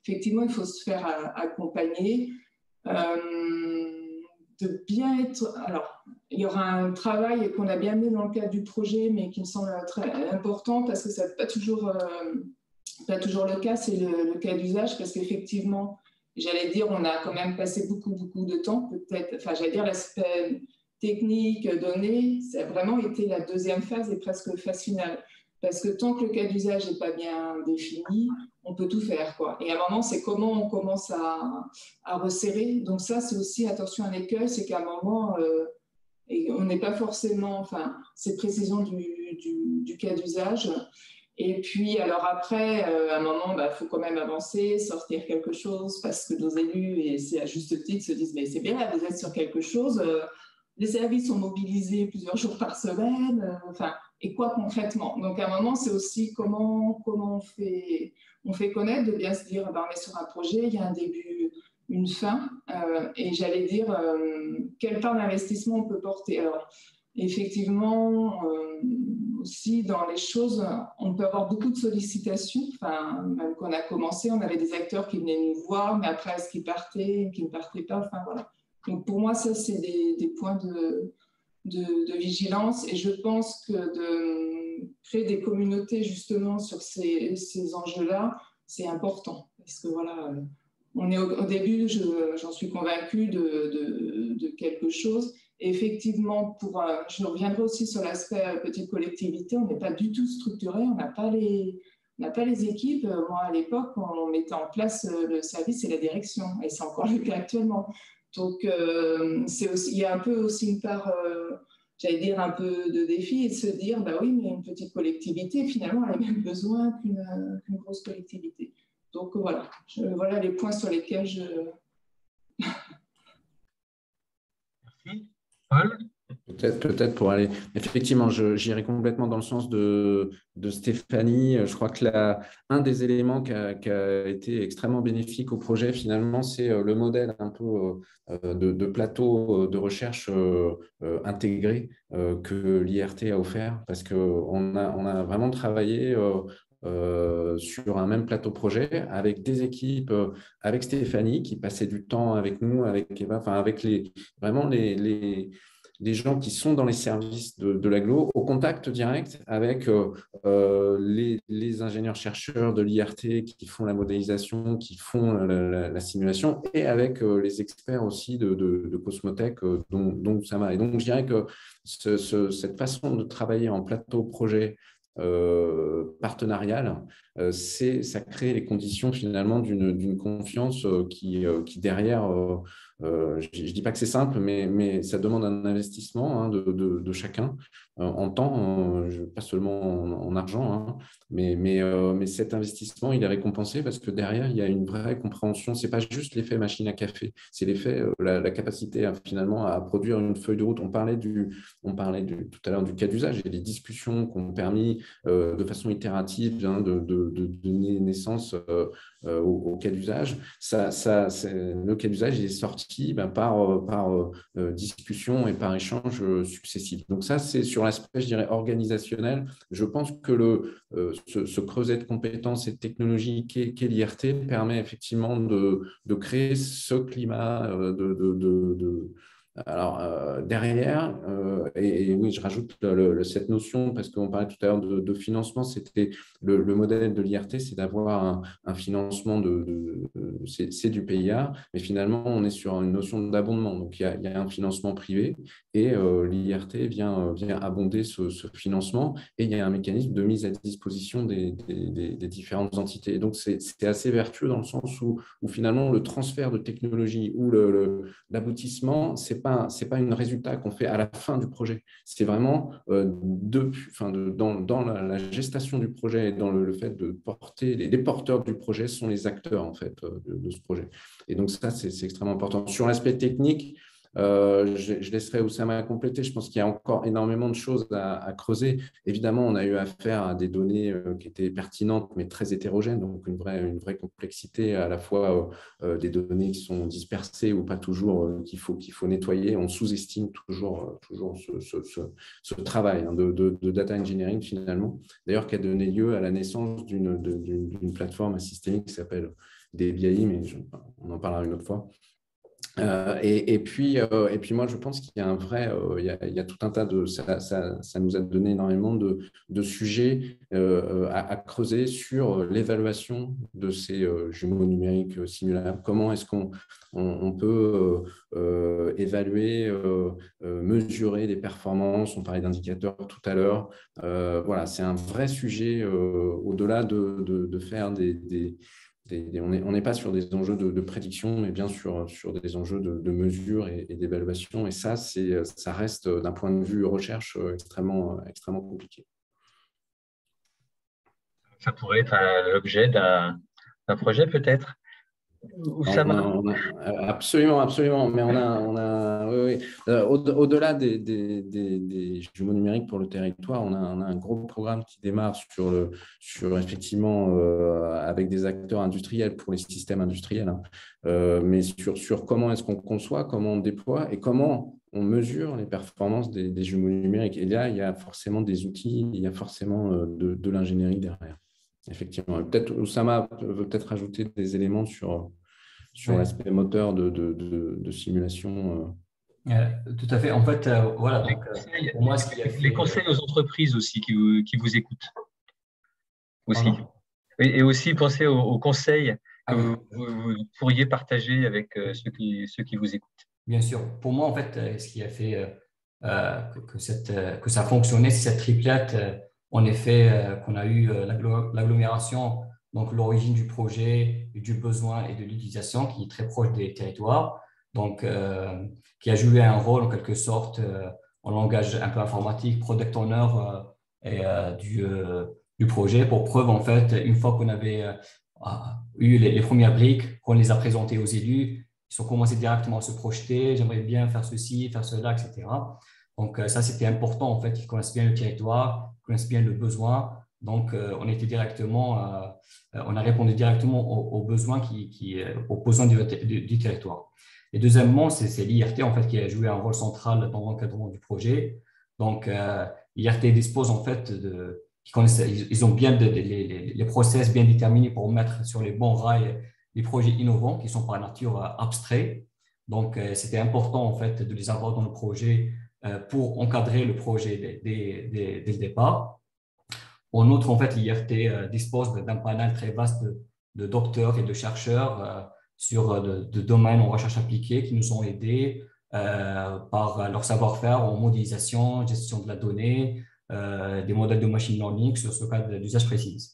Effectivement, il faut se faire accompagner. De bien être... Alors, il y aura un travail qu'on a bien mis dans le cadre du projet, mais qui me semble très important parce que ça n'est pas toujours le cas, c'est le cas d'usage, parce qu'effectivement, j'allais dire, on a quand même passé beaucoup de temps, peut-être, j'allais dire l'aspect technique, données, ça a vraiment été la deuxième phase et presque phase finale. Parce que tant que le cas d'usage n'est pas bien défini, on peut tout faire, quoi. Et à un moment, c'est comment on commence à resserrer. Donc ça, c'est aussi, attention, un écueil, c'est qu'à un moment, on n'est pas forcément... c'est précision du cas d'usage. Et puis, alors après, à un moment, faut quand même avancer, sortir quelque chose, parce que nos élus, et c'est à juste titre, se disent « mais c'est bien, vous êtes sur quelque chose ». Les services sont mobilisés plusieurs jours par semaine, et quoi concrètement? Donc, à un moment, c'est aussi comment on fait connaître, de bien se dire, on est sur un projet, il y a un début, une fin, et j'allais dire, quelle part d'investissement on peut porter. Alors, effectivement, aussi, dans les choses, on peut avoir beaucoup de sollicitations, même quand on a commencé, on avait des acteurs qui venaient nous voir, mais après, est-ce qu'ils partaient, qui ne partaient pas, voilà. Donc pour moi, ça, c'est des points de vigilance. Et je pense que de créer des communautés, justement, sur ces enjeux-là, c'est important. Parce que voilà, on est au début, j'en suis convaincue de quelque chose. Et effectivement, je reviendrai aussi sur l'aspect petite collectivité, on n'est pas du tout structuré, on n'a pas les équipes. Moi, à l'époque, on mettait en place le service et la direction. Et c'est encore le cas actuellement. Donc, il y a un peu aussi une part, j'allais dire, un peu de défi et de se dire, oui, mais une petite collectivité, finalement, elle a même besoin qu'une grosse collectivité. Donc, voilà. Voilà les points sur lesquels Merci. Paul? peut-être pour aller… Effectivement, j'irai complètement dans le sens de Stéphanie. Je crois que un des éléments qui a été extrêmement bénéfique au projet, finalement, c'est le modèle un peu de plateau de recherche intégré que l'IRT a offert, parce qu'on a vraiment travaillé sur un même plateau projet avec des équipes, avec Stéphanie qui passait du temps avec nous, avec Eva, enfin avec vraiment les gens qui sont dans les services de l'agglo, au contact direct avec les ingénieurs-chercheurs de l'IRT qui font la modélisation, qui font la simulation, et avec les experts aussi de Cosmotech, dont ça va. Et donc, je dirais que cette façon de travailler en plateau projet partenariale, ça crée les conditions finalement d'une confiance qui derrière, je ne dis pas que c'est simple, mais ça demande un investissement de chacun en temps, pas seulement en argent, hein, mais cet investissement, il est récompensé parce que derrière, il y a une vraie compréhension. Ce n'est pas juste l'effet machine à café, c'est l'effet, la capacité finalement à produire une feuille de route. On parlait tout à l'heure du cas d'usage et des discussions qui ont permis de façon itérative de donner naissance au cas d'usage. Le cas d'usage est sorti par discussion et par échange successifs. Donc ça, c'est sur l'aspect, je dirais, organisationnel. Je pense que ce creuset de compétences et de technologies qu'est l'IRT permet effectivement de créer ce climat Alors, derrière, et oui, je rajoute cette notion parce qu'on parlait tout à l'heure de financement, c'était le modèle de l'IRT, c'est d'avoir un financement c'est du PIA, mais finalement, on est sur une notion d'abondement. Donc, il y a un financement privé et l'IRT vient abonder ce financement et il y a un mécanisme de mise à disposition des différentes entités. Et donc, c'est assez vertueux dans le sens où finalement, le transfert de technologie ou l'aboutissement, c'est pas un résultat qu'on fait à la fin du projet. C'est vraiment dans la gestation du projet et dans le fait de porter, les porteurs du projet sont les acteurs en fait de ce projet. Et donc ça, c'est extrêmement important. Sur l'aspect technique, je laisserai Oussama compléter. Je pense qu'il y a encore énormément de choses à creuser. Évidemment, on a eu affaire à des données qui étaient pertinentes, mais très hétérogènes, donc une vraie complexité, à la fois des données qui sont dispersées ou pas toujours, qu'il faut nettoyer. On sous-estime toujours ce travail de data engineering, finalement, d'ailleurs, qui a donné lieu à la naissance d'une plateforme assistée qui s'appelle DBAI, mais on en parlera une autre fois. Et puis moi, je pense qu'il y a il y a tout un tas ça nous a donné énormément de sujets à creuser sur l'évaluation de ces jumeaux numériques simulables. Comment est-ce qu'on peut évaluer, mesurer les performances? On parlait d'indicateurs tout à l'heure. Voilà, c'est un vrai sujet au-delà de faire on n'est pas sur des enjeux de prédiction, mais bien sur des enjeux de mesure et d'évaluation. Et ça reste, d'un point de vue recherche, extrêmement compliqué. Ça pourrait être l'objet d'un projet, peut-être. Absolument. Mais oui. Au-delà des jumeaux numériques pour le territoire, on a un gros programme qui démarre sur effectivement avec des acteurs industriels pour les systèmes industriels, hein, mais sur comment est-ce qu'on conçoit, comment on déploie et comment on mesure les performances des jumeaux numériques. Et là, il y a forcément des outils, il y a forcément de l'ingénierie derrière. Effectivement. Peut-être Oussama veut peut-être rajouter des éléments sur l'aspect moteur de simulation. Tout à fait. En fait, voilà. Donc, pour moi, les conseils aux entreprises aussi qui vous écoutent. Aussi. Et aussi penser aux conseils que vous pourriez partager avec ceux qui vous écoutent. Bien sûr. Pour moi, en fait, ce qui a fait que ça fonctionnait, c'est cette triplette. En effet, qu'on a eu l'agglomération, donc l'origine du projet, du besoin et de l'utilisation qui est très proche des territoires, donc qui a joué un rôle en quelque sorte en langage un peu informatique, product owner du projet. Pour preuve, en fait, une fois qu'on avait eu les premières briques, qu'on les a présentées aux élus, ils ont commencé directement à se projeter, j'aimerais bien faire ceci, faire cela, etc. Donc, ça, c'était important, en fait, qu'ils connaissent bien le territoire, qu'ils connaissent bien le besoin. Donc, on a répondu directement aux besoins, aux besoins du territoire. Et deuxièmement, c'est l'IRT, en fait, qui a joué un rôle central dans l'encadrement du projet. Donc, l'IRT dispose, en fait, ils ont bien les process bien déterminés pour mettre sur les bons rails les projets innovants qui sont par nature abstraits. Donc, c'était important, en fait, de les avoir dans le projet pour encadrer le projet dès le départ. En outre, en fait, l'IRT dispose d'un panel très vaste de docteurs et de chercheurs sur de domaines en recherche appliquée qui nous ont aidés par leur savoir-faire en modélisation, gestion de la donnée, des modèles de machine learning sur ce cas d'usage précis.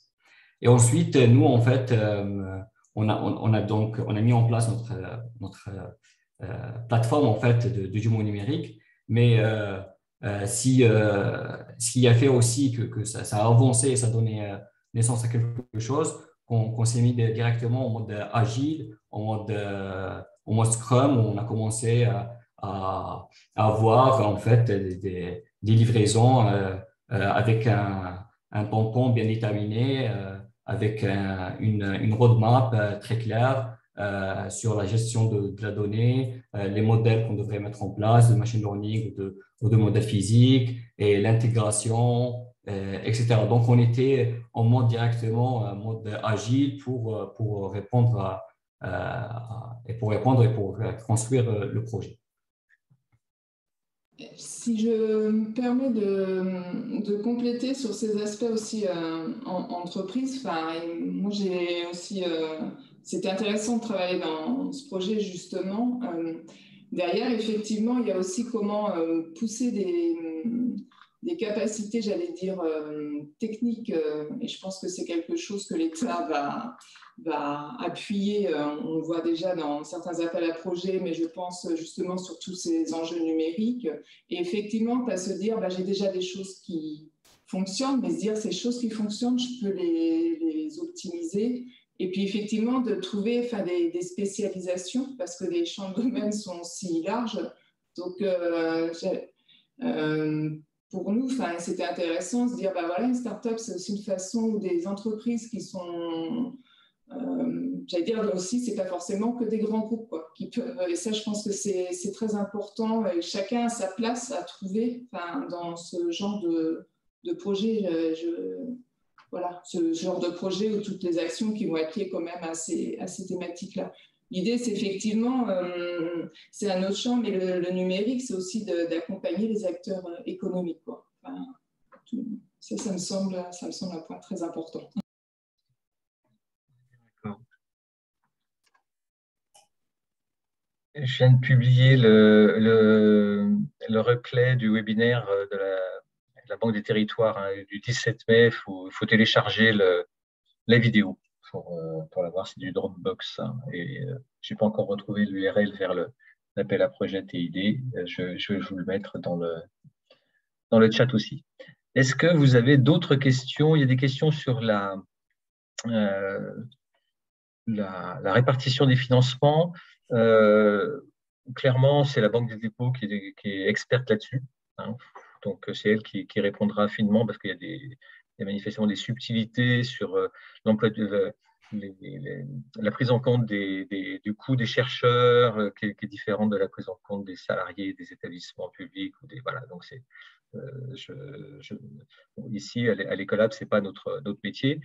Et ensuite, nous, en fait, on a mis en place notre plateforme en fait de jumeaux numériques, mais ce qui a fait aussi que ça a avancé et ça a donné naissance à quelque chose, qu'on s'est mis directement en mode agile, en mode Scrum, où on a commencé à avoir en fait des livraisons avec un tampon bien déterminé, avec une roadmap très claire sur la gestion de la donnée, les modèles qu'on devrait mettre en place, de machine learning ou de modèles physiques, et l'intégration, etc. Donc, on était en mode directement, mode agile pour répondre et pour construire le projet. Si je me permets de compléter sur ces aspects aussi en entreprise, moi j'ai aussi, c'était intéressant de travailler dans ce projet justement. Derrière, effectivement, il y a aussi comment pousser des capacités, j'allais dire, techniques, et je pense que c'est quelque chose que l'État va appuyer. On le voit déjà dans certains appels à projets, mais je pense justement sur tous ces enjeux numériques. Et effectivement, pas se dire, j'ai déjà des choses qui fonctionnent, mais se dire, ces choses qui fonctionnent, je peux les optimiser. Et puis effectivement, de trouver des spécialisations, parce que les champs de domaine sont si larges. Donc, pour nous, c'était intéressant de se dire, voilà, une start-up, c'est aussi une façon où des entreprises qui sont, j'allais dire aussi, c'est pas forcément que des grands groupes, quoi, qui peuvent, et ça, je pense que c'est très important, et chacun a sa place à trouver dans ce genre de projet. Voilà, ce genre de projet ou toutes les actions qui vont être liées quand même à ces thématiques-là. L'idée, c'est effectivement, c'est un autre champ, mais le numérique, c'est aussi d'accompagner les acteurs économiques, quoi. Ça me semble un point très important. D'accord. Je viens de publier le replay du webinaire de la Banque des Territoires du 17 mai. Il faut télécharger la vidéo pour la voir. C'est du Dropbox. Et je n'ai pas encore retrouvé l'URL vers l'appel à projet TID. Je vais vous le mettre dans le chat aussi. Est-ce que vous avez d'autres questions? Il y a des questions sur la répartition des financements. Clairement, c'est la Banque des dépôts qui est experte là-dessus. Donc, c'est elle qui répondra finement parce qu'il y a manifestement des subtilités sur l'emploi la prise en compte du coût des chercheurs qui est différente de la prise en compte des salariés des établissements publics. Voilà, donc ici, à l'Ecolab, ce n'est pas notre métier.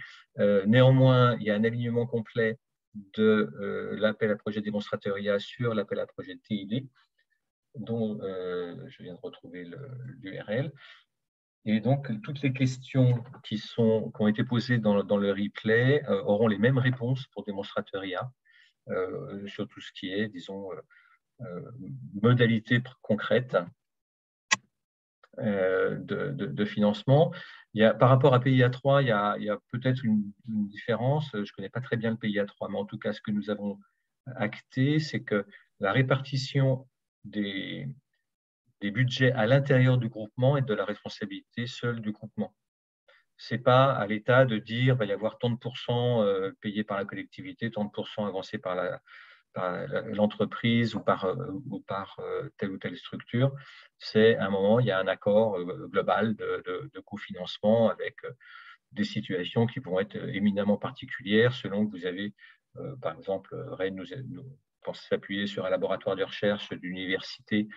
Néanmoins, il y a un alignement complet de l'appel à projet démonstrateur sur l'appel à projet TID, dont je viens de retrouver l'URL. Et donc, toutes les questions qui ont été posées dans le replay auront les mêmes réponses pour démonstrateur IA sur tout ce qui est, disons, modalités concrètes de financement. Par rapport à PIA 3, il y a peut-être une différence. Je ne connais pas très bien le PIA 3, mais en tout cas, ce que nous avons acté, c'est que la répartition des budgets à l'intérieur du groupement est de la responsabilité seule du groupement. Ce n'est pas à l'État de dire qu'il va y avoir tant de pourcents payés par la collectivité, tant de pourcents avancés par l'entreprise ou par telle ou telle structure. C'est à un moment, il y a un accord global de cofinancement avec des situations qui vont être éminemment particulières selon que vous avez, par exemple, Rennes nous pense s'appuyer sur un laboratoire de recherche d'université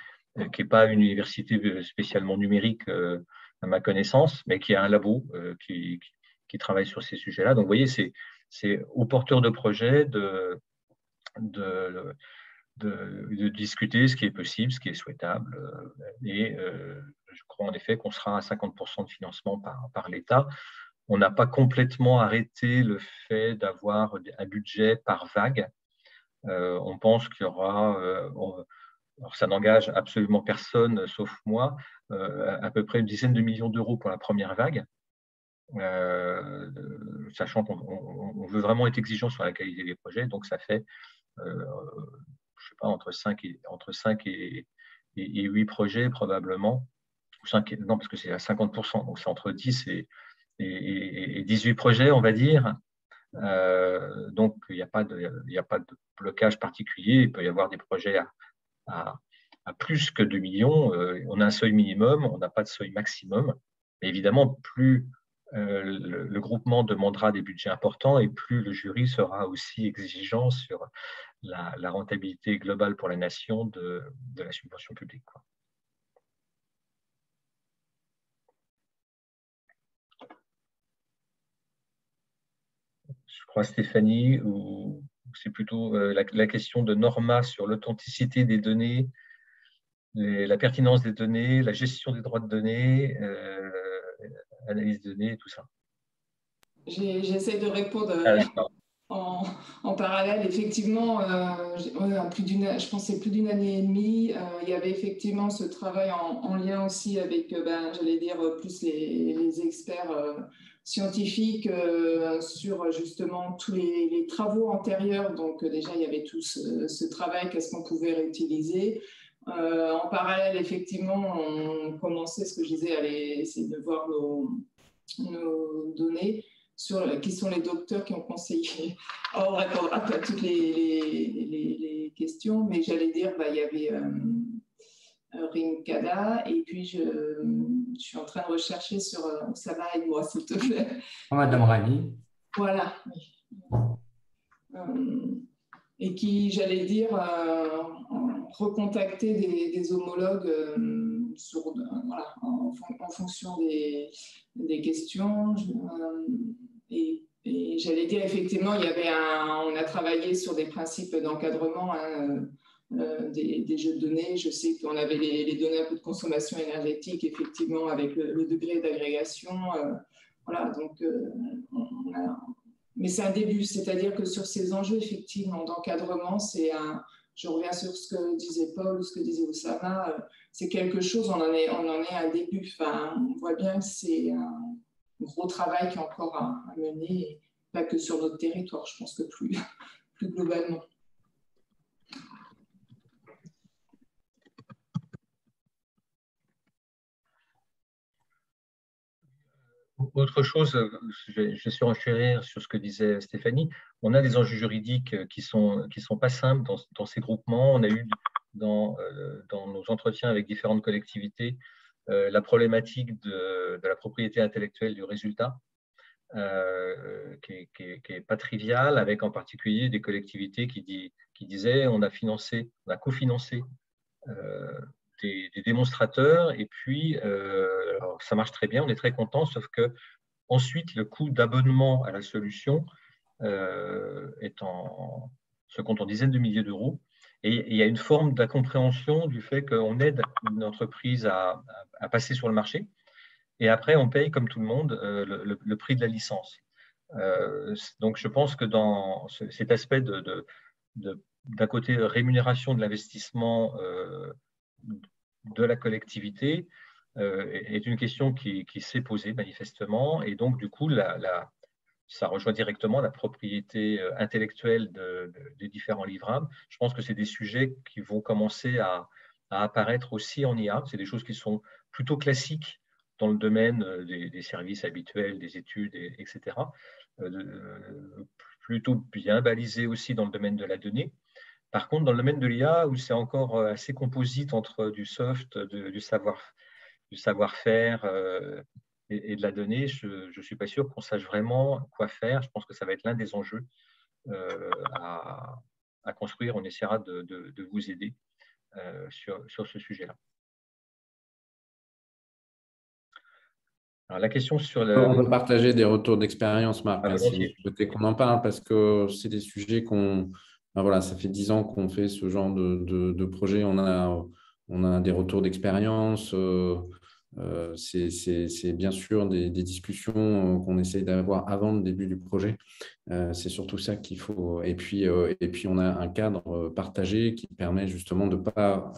qui n'est pas une université spécialement numérique à ma connaissance, mais qui a un labo qui travaille sur ces sujets-là. Donc, vous voyez, c'est aux porteurs de projets de discuter ce qui est possible, ce qui est souhaitable. Et je crois en effet qu'on sera à 50% de financement par l'État. On n'a pas complètement arrêté le fait d'avoir un budget par vague. On pense qu'il y aura, alors ça n'engage absolument personne sauf moi, à peu près une dizaine de millions d'euros pour la première vague. Sachant qu'on veut vraiment être exigeant sur la qualité des projets, donc ça fait je sais pas, entre 5 et 8 projets probablement. Non, parce que c'est à 50%, donc c'est entre 10 et 18 projets, on va dire. Donc, il n'y a pas de blocage particulier. Il peut y avoir des projets à plus que 2 millions. On a un seuil minimum, on n'a pas de seuil maximum. Mais évidemment, plus le groupement demandera des budgets importants et plus le jury sera aussi exigeant sur la rentabilité globale pour la nation de la subvention publique, quoi. Je crois, Stéphanie, ou c'est plutôt la question de Norma sur l'authenticité des données, la pertinence des données, la gestion des droits de données, analyse de données, tout ça. J'essaie de répondre en parallèle. Effectivement, je pense que c'est plus d'une année et demie, il y avait effectivement ce travail en lien aussi avec, j'allais dire, plus les experts scientifiques sur justement tous les travaux antérieurs. Donc déjà, il y avait tout ce travail, qu'est-ce qu'on pouvait réutiliser. En parallèle, effectivement, on commençait, ce que je disais, à essayer de voir nos données, qui sont les docteurs qui ont conseillé. On ne répondra pas à toutes les questions, mais j'allais dire, il y avait Rinkada, et puis je suis en train de rechercher sur Oussama, aide-moi s'il te plaît. Madame Rani. Voilà. Et qui, j'allais dire, recontacter des homologues en fonction des questions. Et j'allais dire, effectivement, on a travaillé sur des principes d'encadrement des jeux de données. Je sais qu'on avait les données un peu de consommation énergétique, effectivement, avec le degré d'agrégation. Voilà, donc mais c'est un début, c'est-à-dire que sur ces enjeux, effectivement, d'encadrement, je reviens sur ce que disait Paul ou ce que disait Oussama, c'est quelque chose, on en est à un début. Enfin, on voit bien que c'est un gros travail qui est encore à mener, pas que sur notre territoire, je pense que plus globalement. Autre chose, je suis renchérir sur ce que disait Stéphanie. On a des enjeux juridiques qui sont pas simples dans ces groupements. On a eu dans nos entretiens avec différentes collectivités la problématique de la propriété intellectuelle du résultat, qui est pas triviale, avec en particulier des collectivités qui disaient on a cofinancé des démonstrateurs, et puis alors, ça marche très bien, on est très content, sauf que ensuite le coût d'abonnement à la solution se compte en dizaines de milliers d'euros, et il y a une forme d'incompréhension du fait qu'on aide une entreprise à passer sur le marché, et après on paye comme tout le monde le prix de la licence. Donc je pense que dans cet aspect d'un côté rémunération de l'investissement de la collectivité est une question qui s'est posée manifestement, et donc du coup ça rejoint directement la propriété intellectuelle des différents livrables. Je pense que c'est des sujets qui vont commencer à apparaître aussi en IA. C'est des choses qui sont plutôt classiques dans le domaine des services habituels, des études, etc. Plutôt bien balisées aussi dans le domaine de la donnée. Par contre, dans le domaine de l'IA, où c'est encore assez composite entre du soft, du savoir-faire et de la donnée, je ne suis pas sûr qu'on sache vraiment quoi faire. Je pense que ça va être l'un des enjeux à construire. On essaiera de vous aider sur ce sujet-là. Alors, la question sur le… On peut partager des retours d'expérience, Marc, Ah, si vous souhaitez qu'on en parle, parce que c'est des sujets voilà, ça fait 10 ans qu'on fait ce genre de projet. On a des retours d'expérience. C'est bien sûr des discussions qu'on essaye d'avoir avant le début du projet. C'est surtout ça qu'il faut. Et puis, on a un cadre partagé qui permet justement de ne pas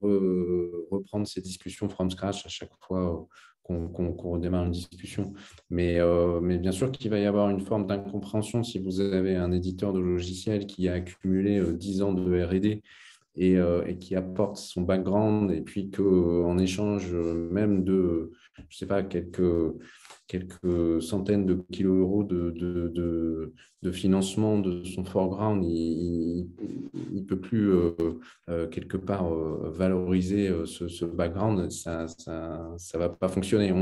reprendre ces discussions from scratch à chaque fois qu'on redémarre une discussion. Mais bien sûr qu'il va y avoir une forme d'incompréhension si vous avez un éditeur de logiciel qui a accumulé 10 ans de R&D et qui apporte son background, et puis qu'en échange même de, je sais pas, quelques centaines de kilos euros de financement de son foreground, il ne peut plus quelque part valoriser ce background, ça va pas fonctionner.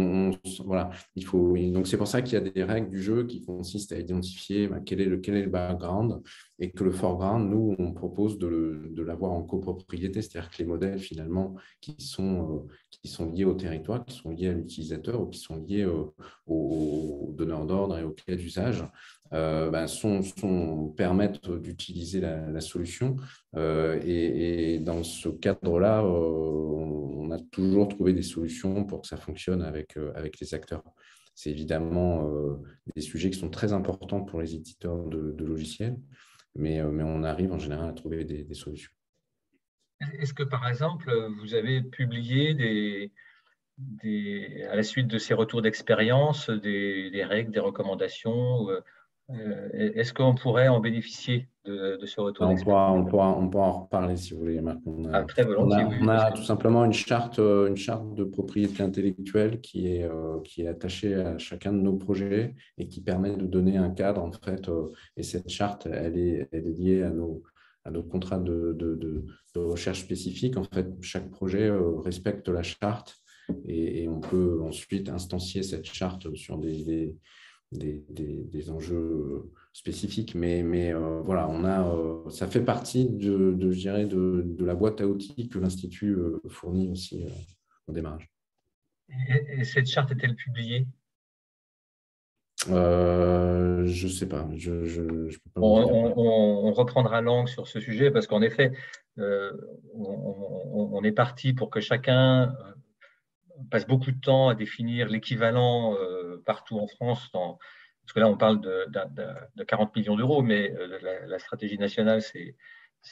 Voilà, donc c'est pour ça qu'il y a des règles du jeu qui consistent à identifier quel est le background, et que le foreground, nous, on propose de l'avoir en copropriété, c'est-à-dire que les modèles, finalement, qui sont liés au territoire, qui sont liés à l'utilisateur, ou qui sont liés aux donneurs d'ordre et aux cas d'usage, permettent d'utiliser la solution. Et dans ce cadre-là, on a toujours trouvé des solutions pour que ça fonctionne avec les acteurs. C'est évidemment des sujets qui sont très importants pour les éditeurs de logiciels, mais on arrive en général à trouver des solutions. Est-ce que, par exemple, vous avez publié à la suite de ces retours d'expérience, des règles, des recommandations? Est-ce qu'on pourrait en bénéficier de ce retour d'expérience? On pourra en reparler si vous voulez, Marc. Très volontiers, oui. On a tout simplement une charte de propriété intellectuelle qui est attachée à chacun de nos projets et qui permet de donner un cadre, en fait. Et cette charte, elle est liée à nos contrats de recherche spécifiques. En fait, chaque projet respecte la charte, et on peut ensuite instancier cette charte sur des enjeux spécifiques, mais voilà, ça fait partie je dirais, de la boîte à outils que l'Institut fournit aussi au démarrage. Et cette charte est-elle publiée? Je ne sais pas. Je peux pas on reprendra langue sur ce sujet, parce qu'en effet, on est parti pour que chacun passe beaucoup de temps à définir l'équivalent partout en France, parce que là, on parle de 40 millions d'euros, mais la stratégie nationale, c'est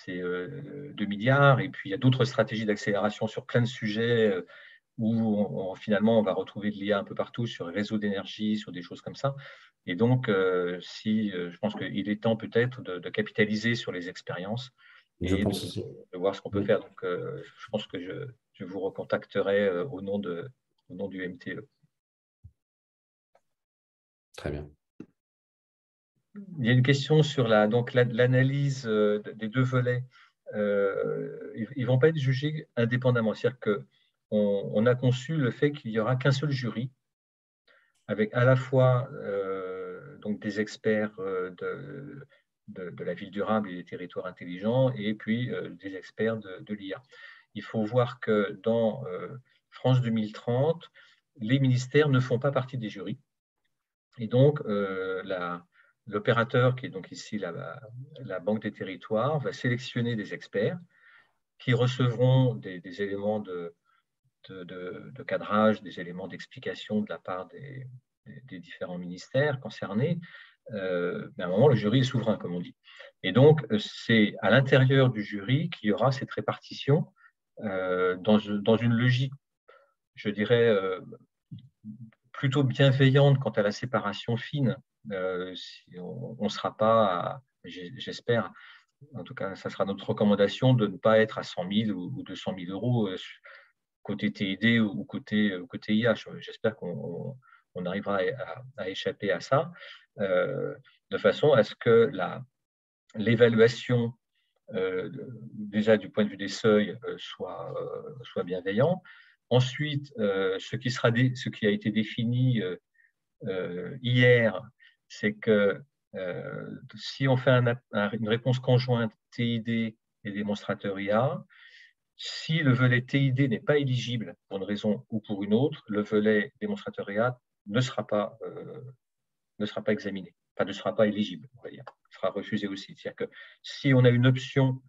2 milliards. Et puis, il y a d'autres stratégies d'accélération sur plein de sujets où finalement, on va retrouver de l'IA un peu partout, sur les réseaux d'énergie, sur des choses comme ça. Et donc, je pense qu'il est temps peut-être de capitaliser sur les expériences et de voir ce qu'on peut faire. Donc, je pense que je vous recontacterai au nom du MTE. Très bien. Il y a une question sur l'analyse des deux volets. Ils ne vont pas être jugés indépendamment. C'est-à-dire qu'on a conçu le fait qu'il n'y aura qu'un seul jury, avec à la fois donc des experts de la ville durable et des territoires intelligents, et puis des experts de l'IA. Il faut voir que dans France 2030, les ministères ne font pas partie des jurys. Et donc, l'opérateur, qui est donc ici la Banque des territoires, va sélectionner des experts qui recevront des éléments de cadrage, des éléments d'explication de la part des différents ministères concernés. Mais à un moment, le jury est souverain, comme on dit. Et donc, c'est à l'intérieur du jury qu'il y aura cette répartition dans une logique, je dirais, plutôt bienveillante quant à la séparation fine. On ne sera pas, j'espère, en tout cas, ça sera notre recommandation de ne pas être à 100 000 ou 200 000 euros côté TID ou côté IA. J'espère qu'on arrivera à échapper à ça, de façon à ce que l'évaluation déjà du point de vue des seuils, soit bienveillant. Ensuite, ce qui a été défini hier, c'est que si on fait une réponse conjointe TID et démonstrateur IA, si le volet TID n'est pas éligible pour une raison ou pour une autre, le volet démonstrateur IA ne sera pas examiné, enfin ne sera pas éligible, on va dire, sera refusé aussi. C'est-à-dire que si on a une option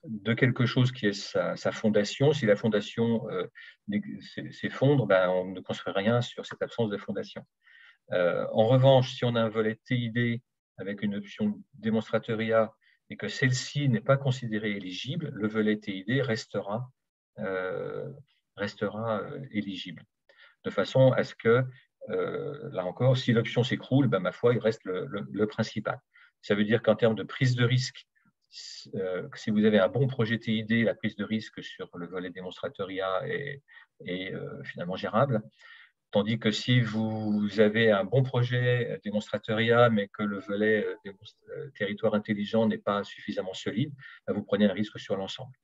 de quelque chose qui est sa fondation, si la fondation s'effondre, ben, on ne construit rien sur cette absence de fondation. En revanche, si on a un volet TID avec une option démonstrateur IA et que celle-ci n'est pas considérée éligible, le volet TID restera éligible. De façon à ce que, là encore, si l'option s'écroule, ben, ma foi, il reste le principal. Ça veut dire qu'en termes de prise de risque, si vous avez un bon projet TID, la prise de risque sur le volet démonstrateur IA est finalement gérable. Tandis que si vous avez un bon projet démonstrateur IA, mais que le volet territoire intelligent n'est pas suffisamment solide, vous prenez un risque sur l'ensemble.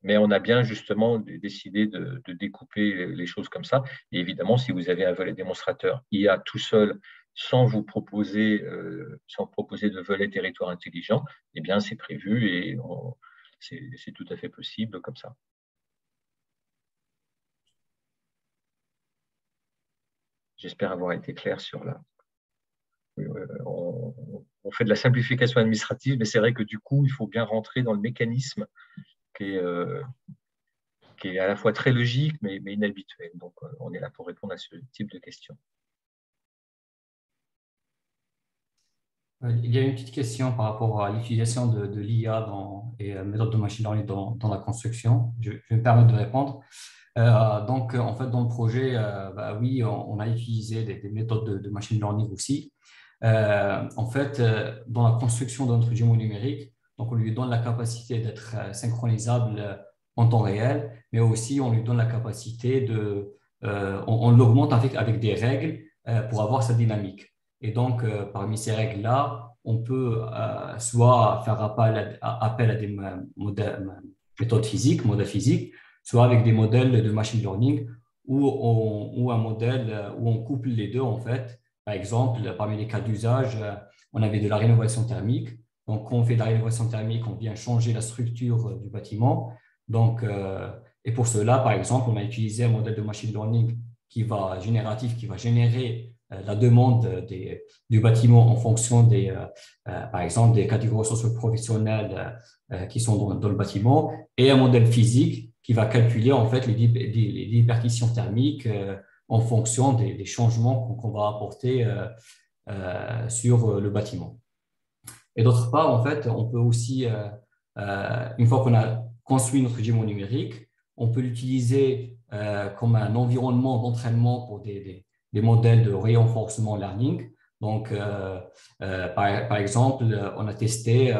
Mais on a bien justement décidé de découper les choses comme ça. Et évidemment, si vous avez un volet démonstrateur IA tout seul, sans vous proposer, de volet territoire intelligent, eh bien, c'est prévu et c'est tout à fait possible comme ça. J'espère avoir été clair sur la… On fait de la simplification administrative, mais c'est vrai que du coup, il faut bien rentrer dans le mécanisme qui est à la fois très logique, mais inhabituel. Donc, on est là pour répondre à ce type de questions. Il y a une petite question par rapport à l'utilisation de l'IA et méthode de machine learning dans la construction. Je vais me permettre de répondre. Donc, en fait, dans le projet, oui, on a utilisé des méthodes de machine learning aussi. En fait, dans la construction de notre jumeau numérique, donc on lui donne la capacité d'être synchronisable en temps réel, mais aussi on lui donne la capacité on l'augmente avec des règles pour avoir sa dynamique. Et donc, parmi ces règles-là, on peut soit faire appel à des méthodes physiques, modèles physiques, soit avec des modèles de machine learning ou un modèle où on couple les deux, en fait. Par exemple, parmi les cas d'usage, on avait de la rénovation thermique. Donc, quand on fait de la rénovation thermique, on vient changer la structure du bâtiment. Donc, et pour cela, par exemple, on a utilisé un modèle de machine learning génératif qui va générer la demande du bâtiment en fonction par exemple, des catégories socio-professionnelles qui sont dans le bâtiment, et un modèle physique qui va calculer en fait les répercussions thermiques en fonction des changements qu'on va apporter sur le bâtiment. Et d'autre part, en fait, on peut aussi, une fois qu'on a construit notre jumeau numérique, on peut l'utiliser comme un environnement d'entraînement pour des modèles de reinforcement learning. Donc, par exemple, on a testé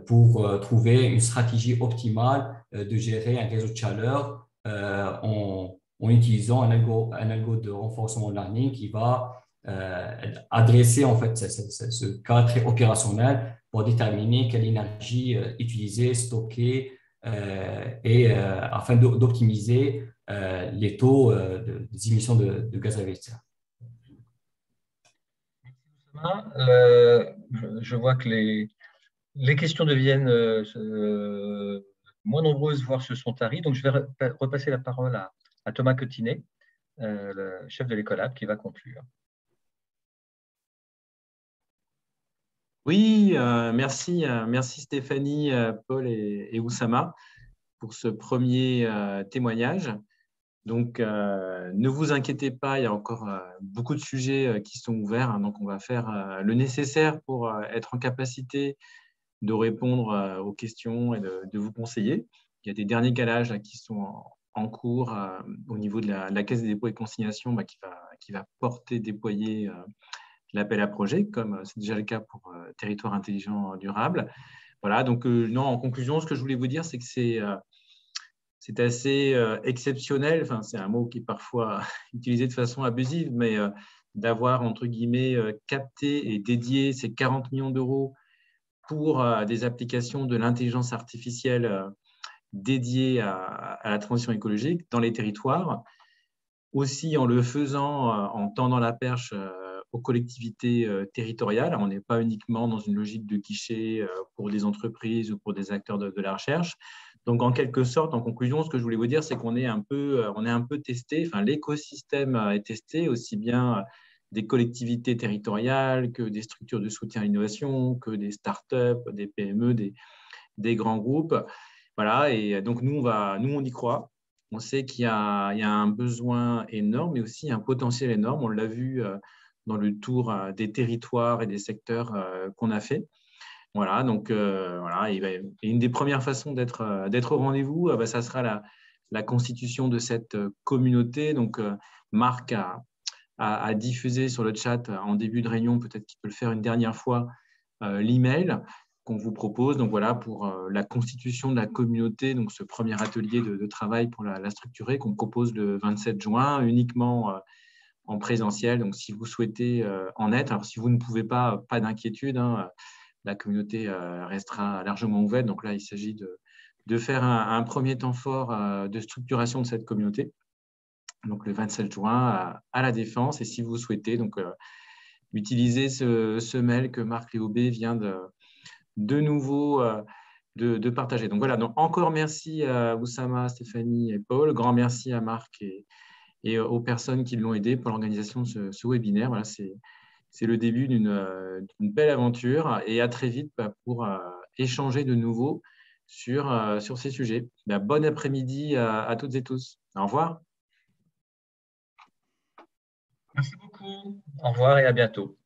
pour trouver une stratégie optimale de gérer un réseau de chaleur en utilisant un algo de renforcement learning qui va adresser en fait ce cas très opérationnel pour déterminer quelle énergie utiliser, stocker et afin d'optimiser les taux des émissions de gaz à effet de serre. Je vois que les questions deviennent moins nombreuses, voire se sont taries. Donc, je vais repasser la parole à Thomas Cotinet, le chef de l'Ecolab, qui va conclure. Oui, merci Stéphanie, Paul et Oussama pour ce premier témoignage. Donc, ne vous inquiétez pas, il y a encore beaucoup de sujets qui sont ouverts. Hein, donc, on va faire le nécessaire pour être en capacité de répondre aux questions et de vous conseiller. Il y a des derniers calages là, qui sont en cours au niveau de la Caisse des dépôts et consignations qui va déployer l'appel à projet, comme c'est déjà le cas pour Territoire intelligent durable. Voilà, donc non, en conclusion, ce que je voulais vous dire, c'est que c'est assez exceptionnel, enfin, c'est un mot qui est parfois utilisé de façon abusive, mais d'avoir, entre guillemets, capté et dédié ces 40 millions d'euros pour des applications de l'intelligence artificielle dédiées à la transition écologique dans les territoires, aussi en le faisant en tendant la perche aux collectivités territoriales. On n'est pas uniquement dans une logique de guichet pour des entreprises ou pour des acteurs de la recherche. Donc, en quelque sorte, en conclusion, ce que je voulais vous dire, c'est qu'on est un peu testé, enfin, l'écosystème est testé, aussi bien des collectivités territoriales que des structures de soutien à l'innovation, que des startups, des PME, des grands groupes. Voilà, et donc nous, on y croit. On sait qu'il y a un besoin énorme, mais aussi un potentiel énorme. On l'a vu dans le tour des territoires et des secteurs qu'on a fait. Voilà, donc voilà, et une des premières façons d'être au rendez-vous, ça sera la constitution de cette communauté. Donc, Marc a diffusé sur le chat en début de réunion, peut-être qu'il peut le faire une dernière fois, l'email qu'on vous propose. Donc voilà, pour la constitution de la communauté, donc ce premier atelier de travail pour la structurer, qu'on propose le 27 juin, uniquement en présentiel. Donc si vous souhaitez en être, alors si vous ne pouvez pas d'inquiétude, hein, la communauté restera largement ouverte. Donc là, il s'agit de faire un premier temps fort de structuration de cette communauté. Donc le 27 juin à la Défense. Et si vous souhaitez, donc utiliser ce mail que Marc Léaubé vient de nouveau de partager. Donc voilà, donc encore merci à Oussama, Stéphanie et Paul. Grand merci à Marc et aux personnes qui l'ont aidé pour l'organisation de ce webinaire. Voilà, c'est le début d'une belle aventure et à très vite pour échanger de nouveau sur ces sujets. Bon après-midi à toutes et tous. Au revoir. Merci beaucoup. Au revoir et à bientôt.